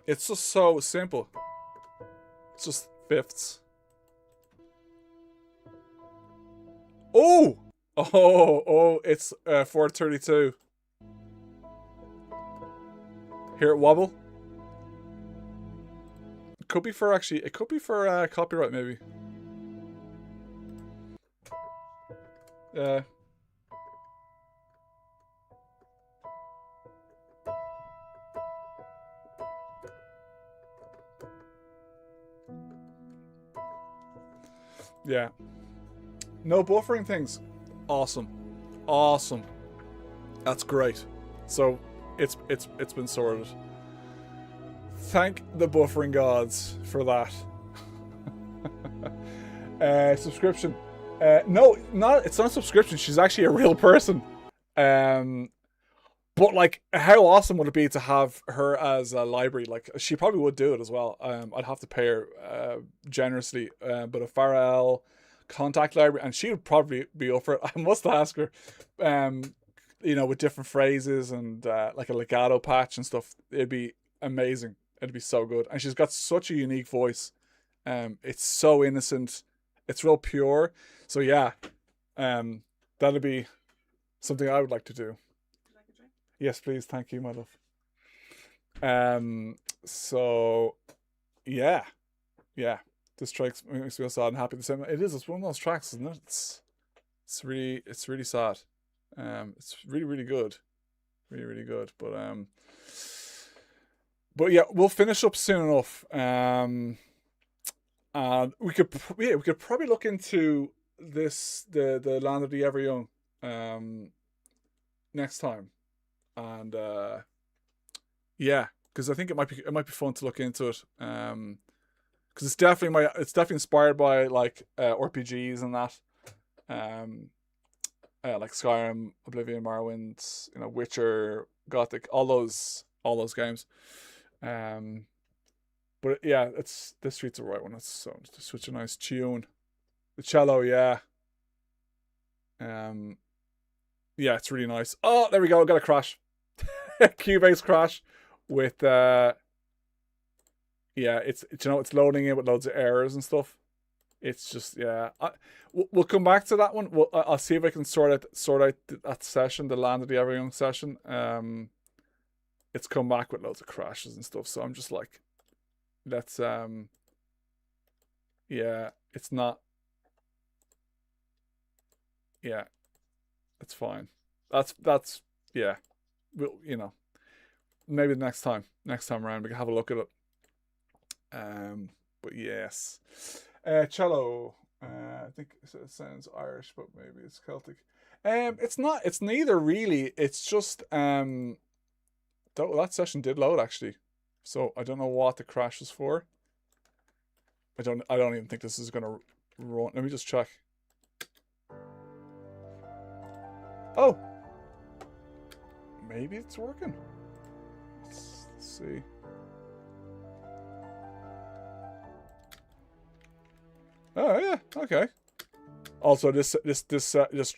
S1: It's just so simple. It's just fifths. Oh, it's 432. Hear it wobble. It could be for copyright maybe. Yeah. No buffering things. Awesome. That's great. So it's been sorted. Thank the buffering gods for that. Subscription. No, it's not a subscription. She's actually a real person. But like, how awesome would it be to have her as a library? Like, she probably would do it as well. I'd have to pay her generously. But a Pharrell contact library, and she would probably be up for it. I must ask her. With different phrases and like a legato patch and stuff. It'd be amazing. It'd be so good. And she's got such a unique voice. It's so innocent. It's real pure. So yeah, that'd be something I would like to do. Yes, please. Thank you, my love. So, yeah. This track makes me feel sad and happy at the same time. It is. It's one of those tracks, isn't it? It's really sad. It's really, really good. Really, really good. But yeah, we'll finish up soon enough. And we could probably look into the Land of the Ever Young next time. And yeah, because I think it might be fun to look into it. Because it's definitely inspired by like RPGs and that. Like Skyrim, Oblivion, Morrowind, Witcher, Gothic, all those games. But yeah, This Street's the right one. It's such a nice tune. The cello, yeah. Yeah, it's really nice. Oh, there we go. Got a crash. Cubase crash with yeah, it's loading in with loads of errors and stuff. It's just, yeah. We'll come back to that one. I'll see if I can sort out that session, the Land of the Ever Young session. It's come back with loads of crashes and stuff. So I'm just like, let's yeah, it's not. Yeah, it's fine. That's yeah. We'll maybe next time around we can have a look at it. But yes. Cello. I think it sounds Irish, but maybe it's Celtic. It's not. It's neither really. It's just that session did load actually, so I don't know what the crash is for. I don't even think this is gonna run. Let me just check. Oh, maybe it's working. Let's see. Oh yeah, okay. Also, this is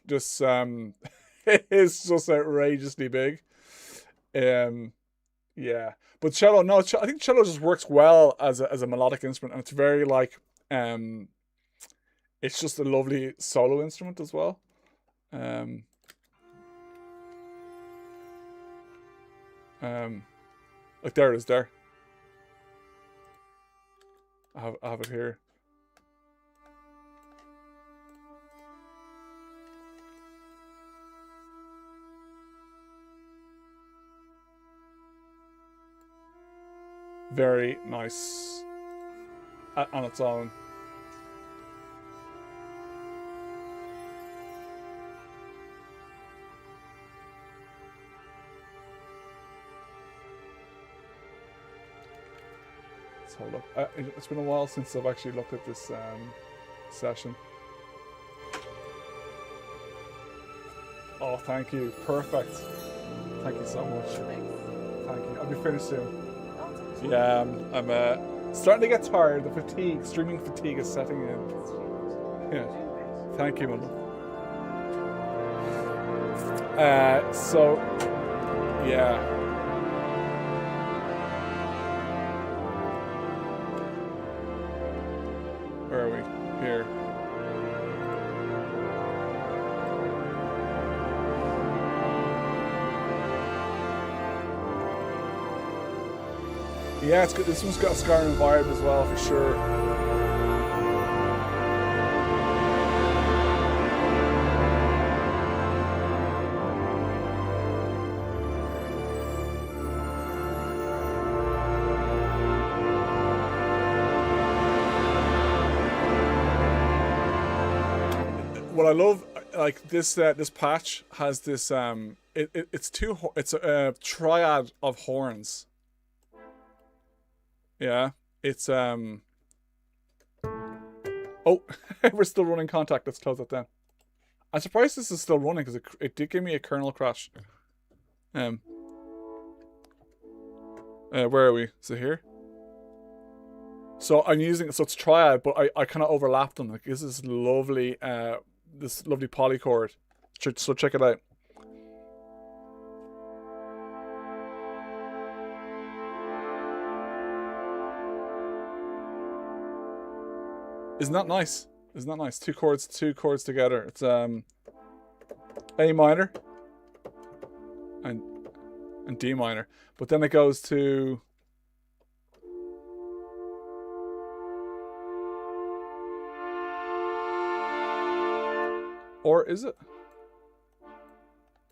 S1: just outrageously big. Yeah, but cello. No, I think cello just works well as a melodic instrument, and it's very like it's just a lovely solo instrument as well. Like there it is there. I have it here. Very nice on its own. Let's have a look. It's been a while since I've actually looked at this session. Oh, thank you. Perfect. Thank you so much. Thank you. I'll be finished soon. Yeah, I'm starting to get tired. The streaming fatigue is setting in. Yeah. Thank you, man. So, yeah. Where are we? Here. Yeah, it's good. This one's got a Skyrim vibe as well, for sure. What I love, like this patch has this it's a triad of horns. Yeah, it's oh, we're still running Contact. Let's close that down. I'm surprised this is still running because it did give me a kernel crash. Where are we? Is it here? So I'm using so it's triad, but I kind of overlapped them. Like this is lovely, this lovely polychord. So check it out. Isn't that nice? Isn't that nice? Two chords together. It's A minor and D minor, but then it goes to or is it?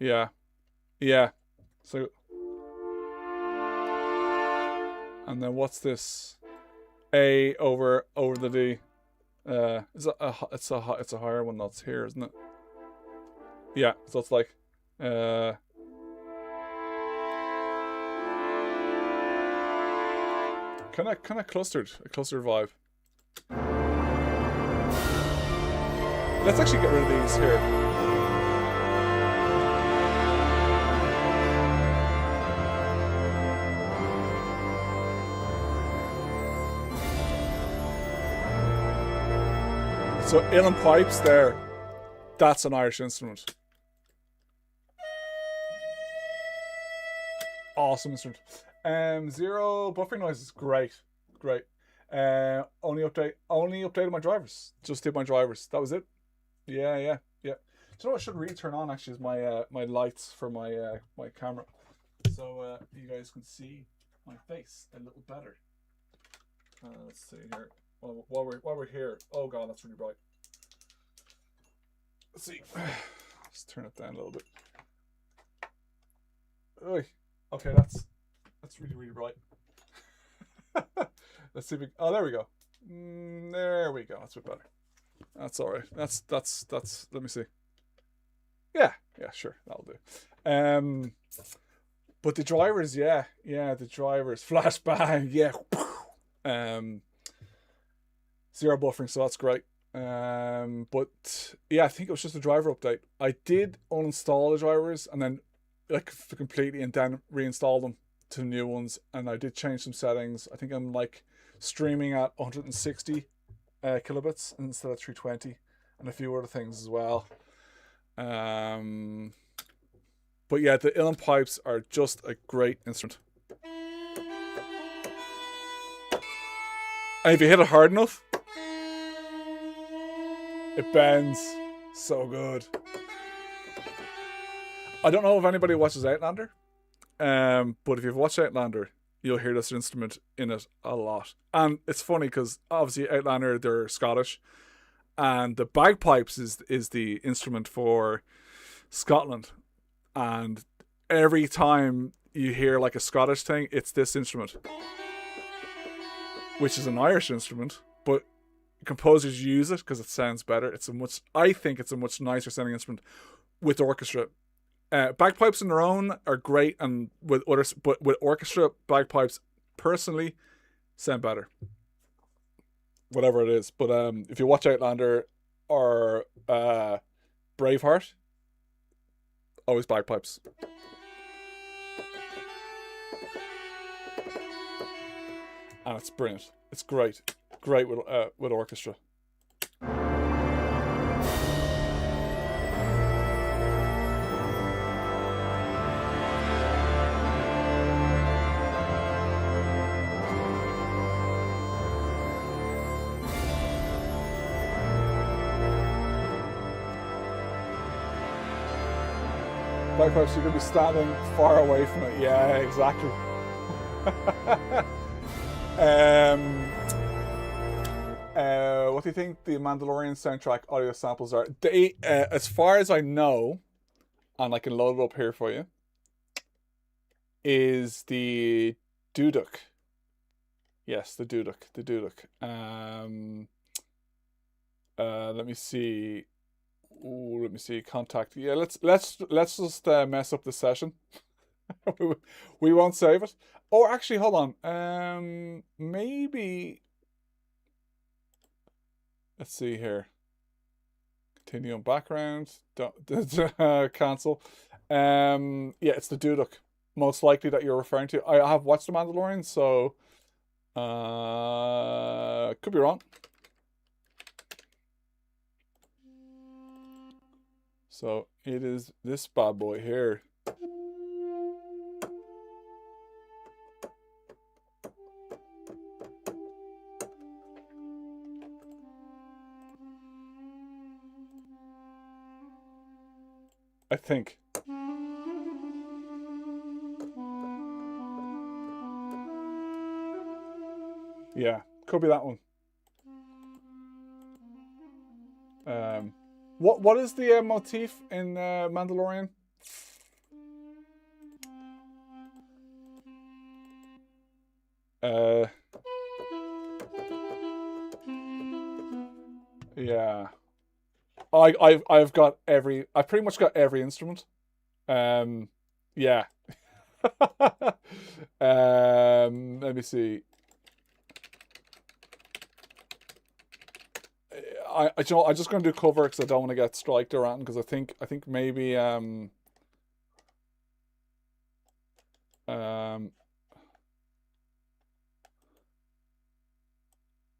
S1: Yeah. Yeah. So, and then what's this? A over the D. It's a higher one that's here, isn't it? Yeah. So it's like, kind of clustered, a clustered vibe. Let's actually get rid of these here. So uilleann pipes there, that's an Irish instrument. Awesome instrument. Zero buffering noise is great. Great. Only updated my drivers. Just did my drivers. That was it. Yeah. Do you know what I should really turn on actually is my my lights for my my camera. So you guys can see my face a little better. Let's see here. While we're here. Oh god, that's really bright. Let's see. Let's turn it down a little bit. Oy. Okay, that's really bright. Let's see if we. Oh, there we go. There we go. That's a bit better. That's all right. That's. Let me see. Yeah, sure, that'll do. But the drivers, the drivers, flashbang, yeah. Zero buffering, so that's great. But yeah, I think it was just a driver update. I did uninstall the drivers and then like completely and then reinstall them to new ones, and I did change some settings. I think I'm like streaming at 160 kilobits instead of 320, and a few other things as well. But yeah, the uilleann pipes are just a great instrument. And if you hit it hard enough, it bends. So good. I don't know if anybody watches Outlander, but if you've watched Outlander, you'll hear this instrument in it a lot. And it's funny because obviously Outlander, they're Scottish, and the bagpipes is the instrument for Scotland. And every time you hear like a Scottish thing, it's this instrument, which is an Irish instrument, but composers use it because it sounds better. I think it's a much nicer sounding instrument with orchestra. Bagpipes on their own are great, and with others, but with orchestra, bagpipes personally sound better. Whatever it is, but if you watch Outlander or Braveheart, always bagpipes. And it's brilliant. It's great with orchestra. Bagpipes, you're going to be standing far away from it. Yeah, exactly. What do you think the Mandalorian soundtrack audio samples are? They, as far as I know, and I can load it up here for you, is the Duduk. Yes, the Duduk. Let me see. Ooh, let me see. Contact. Yeah, let's just mess up the session. We won't save it. Oh, actually, hold on. Maybe. Let's see here. Continue on background. Cancel. Yeah, it's the Duduk. Most likely that you're referring to. I have watched The Mandalorian, so could be wrong. So it is this bad boy here. I think. Yeah, could be that one. What is the motif in Mandalorian? Yeah. I've pretty much got every instrument. Yeah. Let me see. I'm just gonna do cover because I don't want to get striked around, because I think maybe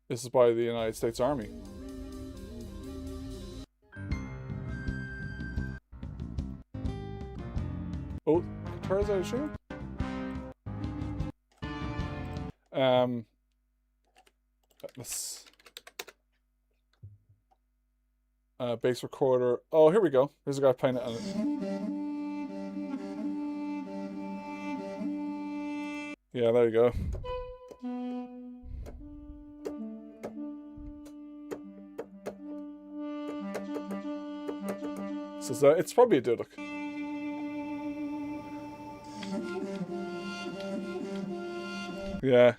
S1: this is by the United States Army. Oh, guitars out of tune. Let's bass recorder. Oh, here we go. Here's a guy playing it on it. Yeah, there you go. So it's probably a duduk. Yeah.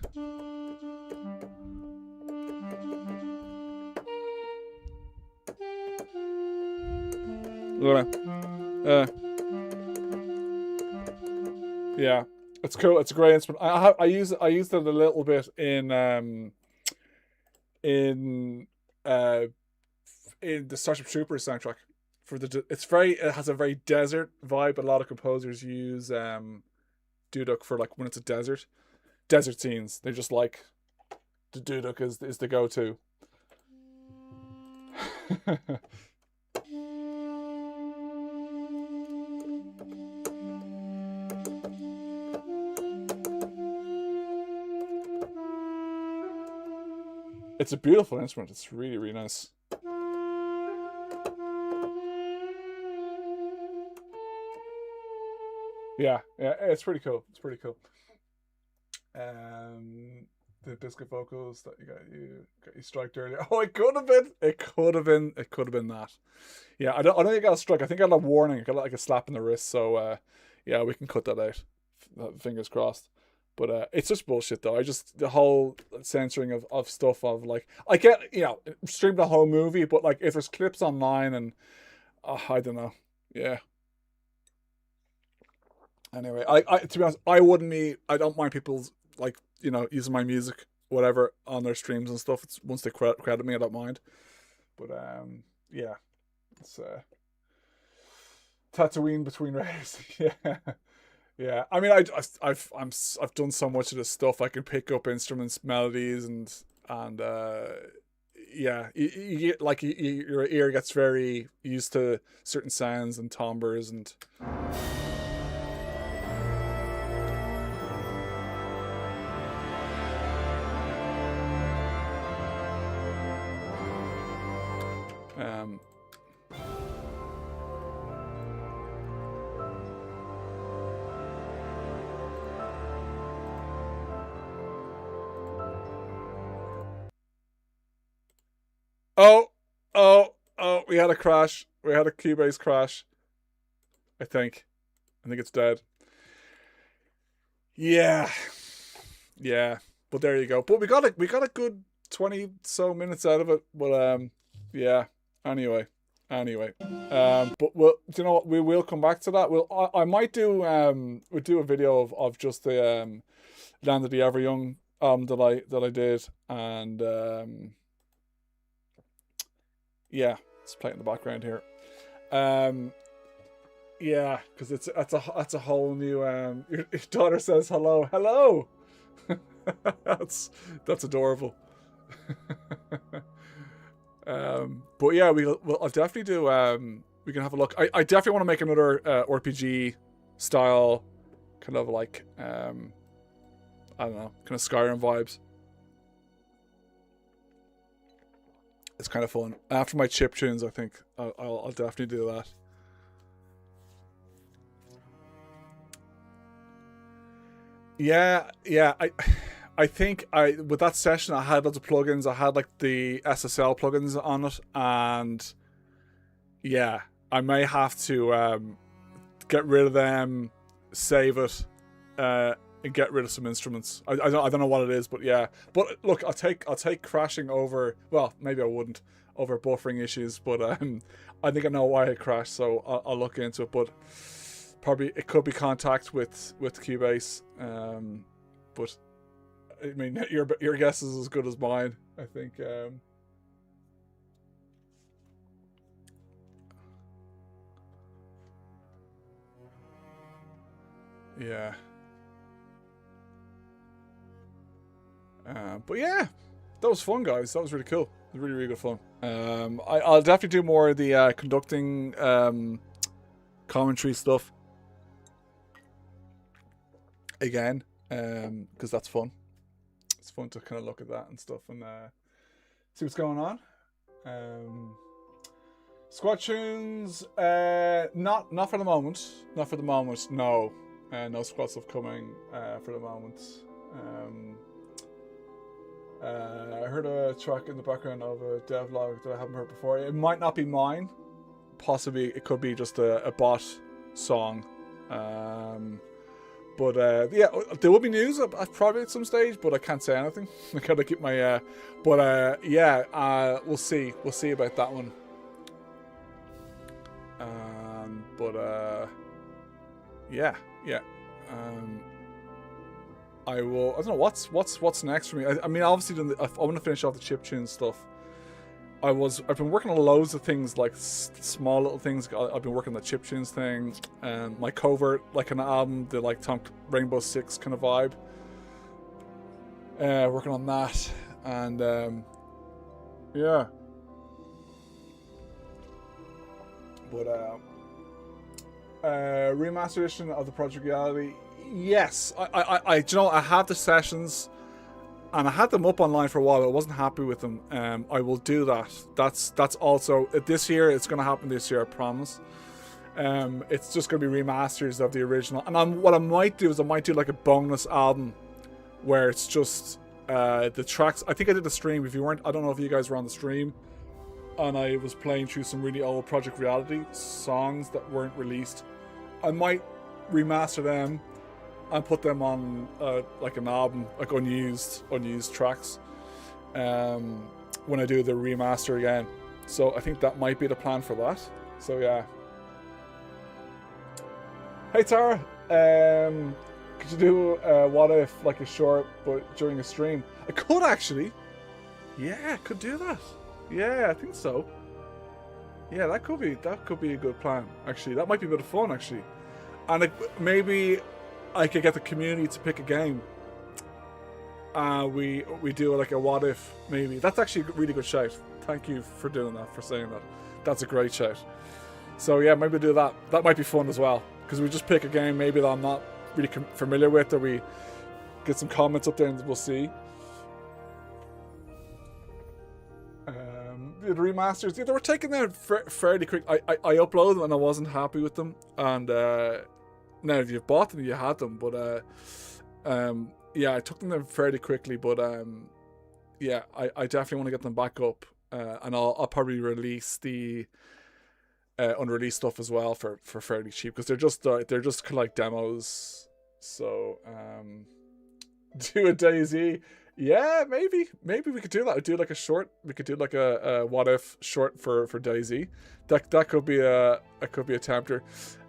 S1: Yeah, it's cool. It's a great instrument. I used it a little bit in the Starship Troopers soundtrack. It has a very desert vibe. A lot of composers use duduk for like when it's a desert scenes. They just like the duduk is the go-to. It's a beautiful instrument. It's really, really nice. Yeah, it's pretty cool. It's pretty cool. The biscuit vocals that got you striked earlier. Oh, it could have been that. Yeah, I don't think I got a strike. I think I got a warning. I got like a slap in the wrist. So yeah, we can cut that out. Fingers crossed. But it's just bullshit though. The whole censoring of stuff of like, I get, stream the whole movie, but like if there's clips online and I don't know. Yeah. Anyway, I to be honest, I don't mind people's like, using my music, whatever, on their streams and stuff. It's once they credit me, I don't mind. But yeah. It's Tatooine between rays. Yeah. Yeah, I mean, I've done so much of this stuff. I can pick up instruments, melodies, and yeah, you get like your ear gets very used to certain sounds and timbres and. Oh, we had a crash. We had a Cubase crash. I think it's dead. Yeah. But there you go. But we got a good 20 so minutes out of it. But yeah. Anyway. But you know what? We will come back to that. I might do we'll do a video of just the Land of the Ever Young that I did, and yeah, let's play it in the background here. Yeah, because that's a whole new. Your daughter says hello. that's adorable. But yeah, I'll definitely do. We can have a look. I definitely want to make another RPG style, kind of like I don't know, kind of Skyrim vibes. It's kind of fun. After my chip tunes, I think I'll definitely do that. Yeah. I think with that session I had lots of plugins. I had like the SSL plugins on it, and yeah, I may have to get rid of them, save it, and get rid of some instruments. I don't know what it is, but yeah. But look, I'll take crashing over. Well, maybe I wouldn't over buffering issues, but I think I know why it crashed, so I'll look into it. But probably it could be contact with Cubase. But I mean, your guess is as good as mine, I think. Yeah. But yeah, that was fun, guys. That was really cool. It was really, really good fun. I'll definitely do more of the conducting commentary stuff again, because that's fun. It's fun to kind of look at that and stuff and see what's going on. Squad tunes, not for the moment. Not for the moment. No, no squad stuff coming for the moment. I heard a track in the background of a devlog that I haven't heard before. It might not be mine. Possibly it could be just a bot song. But yeah, there will be news probably at some stage, but I can't say anything. I gotta keep my yeah, we'll see about that one. Yeah. I don't know what's next for me. I mean, obviously I want to finish off the chiptune stuff. I've been working on loads of things, like small little things. I've been working on the chiptunes thing, and my covert, like an album, the like Rainbow Six kind of vibe. Working on that, and yeah. But remaster edition of the Project Reality. Yes, I you know, I have the sessions, and I had them up online for a while. I wasn't happy with them. I will do that. That's also this year. It's going to happen this year. I promise. It's just going to be remasters of the original. And what I might do is I might do like a bonus album, where it's just the tracks. I think I did a stream. If you weren't, I don't know if you guys were on the stream, and I was playing through some really old Project Reality songs that weren't released. I might remaster them and put them on like an album, like unused tracks, when I do the remaster again. So I think that might be the plan for that. So yeah. Hey Tara, could you do what if, like a short but during a stream? I could actually. Yeah, I could do that. Yeah, I think so. Yeah, that could be a good plan. Actually, that might be a bit of fun actually, and maybe I could get the community to pick a game. We do like a what if, maybe. That's actually a really good shout. Thank you for doing that, for saying that. That's a great shout. So yeah, maybe do that. That might be fun as well, because we just pick a game maybe that I'm not really familiar with, or we get some comments up there and we'll see. The remasters, yeah, they were taken down fairly quick. I uploaded them and I wasn't happy with them, and now if you've bought them, you had them, but yeah, I took them down fairly quickly, but yeah, I definitely want to get them back up, and I'll probably release the unreleased stuff as well for fairly cheap, because they're just kind of like demos. So do a DayZ. Yeah, maybe we could do that. Do like a short. We could do like a what if short for DayZ. That could be a tempter.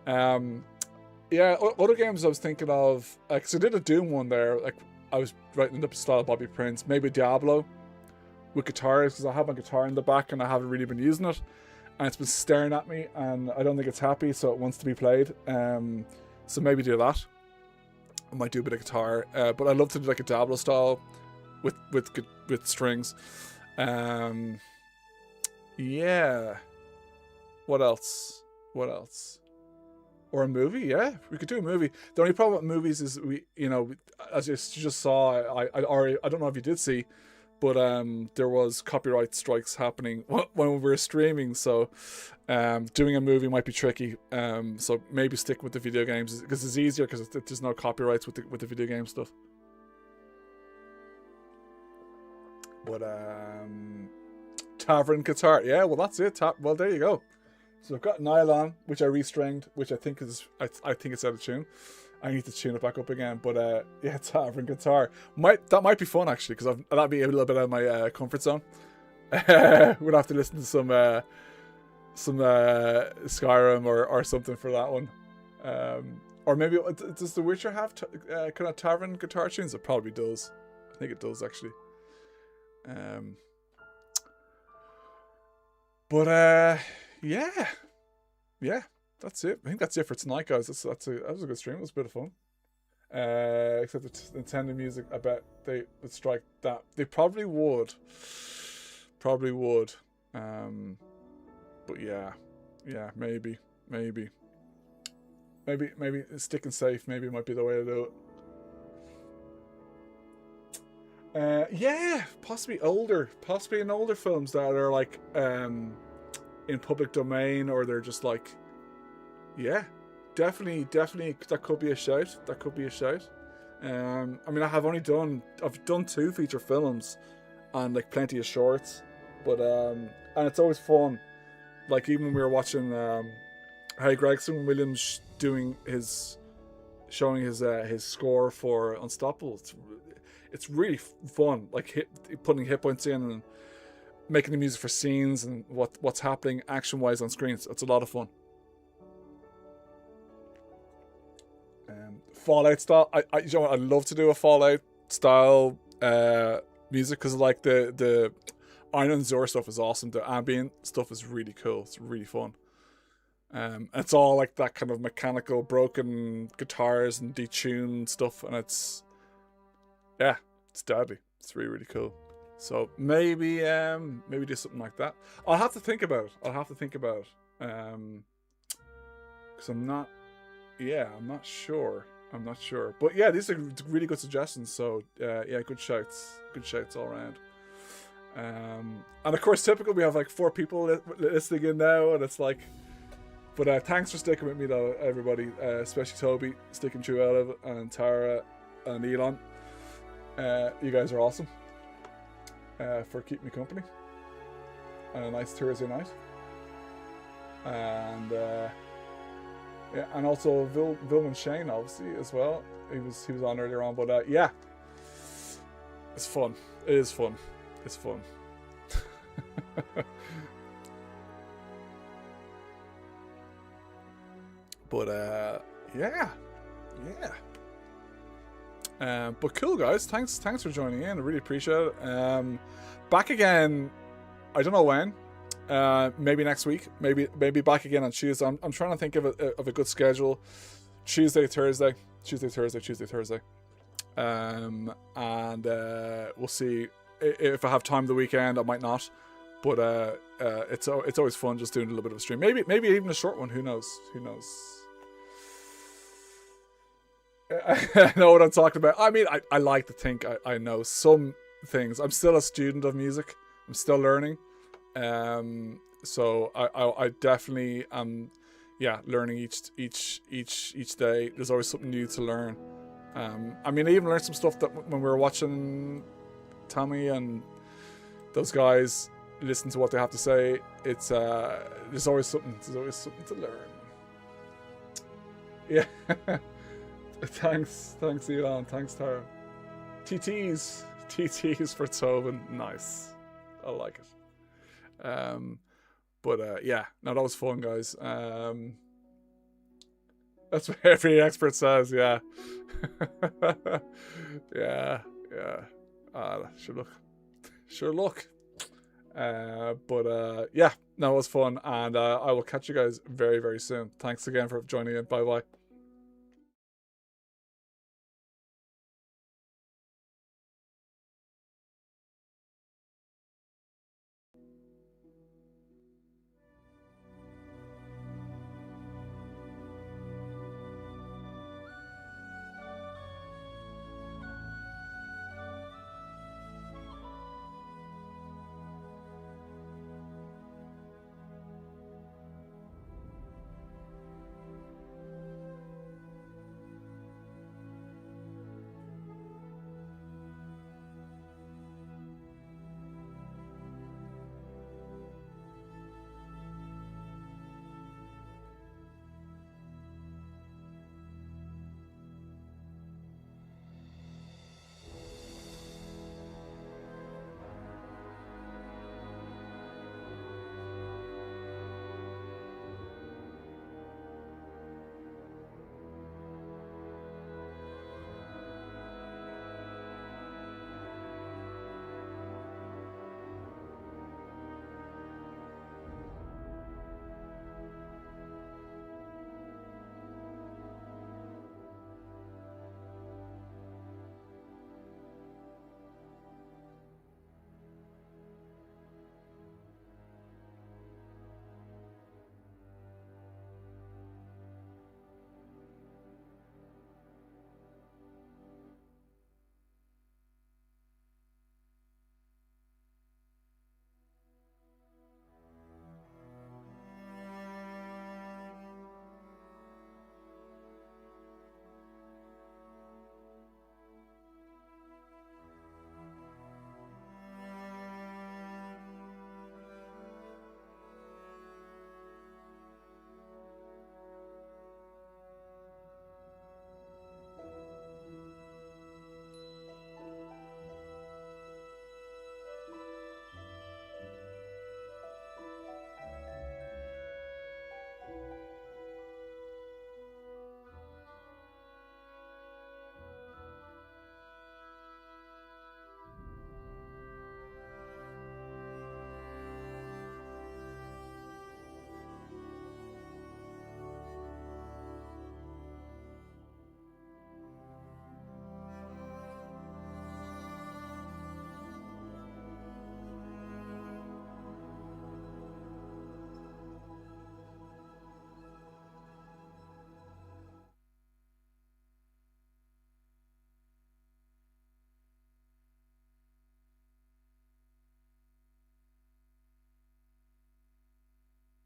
S1: Yeah, other games I was thinking of, because I did a Doom one there. Like I was writing the style of Bobby Prince. Maybe Diablo with guitars, because I have my guitar in the back and I haven't really been using it, and it's been staring at me, and I don't think it's happy, so it wants to be played. So maybe do that. I might do a bit of guitar, but I'd love to do like a Diablo style with strings. Yeah. What else? Or a movie? Yeah, we could do a movie. The only problem with movies is as you just saw, I don't know if you did see, but there was copyright strikes happening when we were streaming. So doing a movie might be tricky. So maybe stick with the video games, because it's easier, because there's no copyrights with the video game stuff. But Tavern guitar, yeah. Well, that's it. Well, there you go. So I've got Nylon, which I restringed, which I think it's out of tune, I need to tune it back up again. But yeah, Tavern guitar that might be fun actually, because that'd be a little bit out of my comfort zone. We'd have to listen to some Skyrim or something for that one. Or maybe does The Witcher have kind of tavern guitar tunes? It probably does. I think it does actually. But yeah, that's it. I think that's it for tonight, guys. That was a good stream. It was a bit of fun. Except the Nintendo music, I bet they would strike that. They probably would. But yeah, maybe sticking safe maybe might be the way to do it. Yeah, possibly in older films that are like in public domain, or they're just like, yeah, definitely that could be a shout. I mean, I've done 2 feature films and like plenty of shorts, but and it's always fun. Like even when we were watching Harry Gregson Williams showing his score for Unstoppable. It's really fun, like putting hit points in and making the music for scenes and what's happening action wise on screen. It's a lot of fun. Fallout style, I love to do a Fallout style music, because like the Iron and Zor stuff is awesome. The ambient stuff is really cool. It's really fun. It's all like that kind of mechanical, broken guitars and detuned stuff, and it's deadly. It's really, really cool. So maybe do something like that. I'll have to think about it. Because I'm not sure. But yeah, these are really good suggestions. So yeah, good shouts all around. And of course, typical, we have like 4 people listening in now, and it's like, but thanks for sticking with me though, everybody, especially Toby sticking through out of it, and Tara and Elon. You guys are awesome for keeping me company on a nice Thursday night. And yeah, and also Vilman Shane obviously as well. He was on earlier on, but yeah, it's fun. It is fun. It's fun. But yeah. But cool, guys. Thanks for joining in. I really appreciate it. Back again. I don't know when. Maybe next week. Maybe back again on Tuesday. I'm trying to think of a good schedule. Tuesday, Thursday. And we'll see. If I have time the weekend, I might not. But it's always fun just doing a little bit of a stream. Maybe even a short one. Who knows? I know what I'm talking about. I mean, I like to think I know some things. I'm still a student of music. I'm still learning. So I definitely am, learning each day. There's always something new to learn. I mean, I even learned some stuff that when we were watching Tommy and those guys listen to what they have to say. It's there's always something to learn. Yeah. Thanks Elon, thanks Tara. TTs for Tobin. Nice. I like it. But yeah, no, that was fun, guys. That's what every expert says, yeah. yeah. Sure look. But yeah, no, it was fun, and I will catch you guys very, very soon. Thanks again for joining in. Bye bye.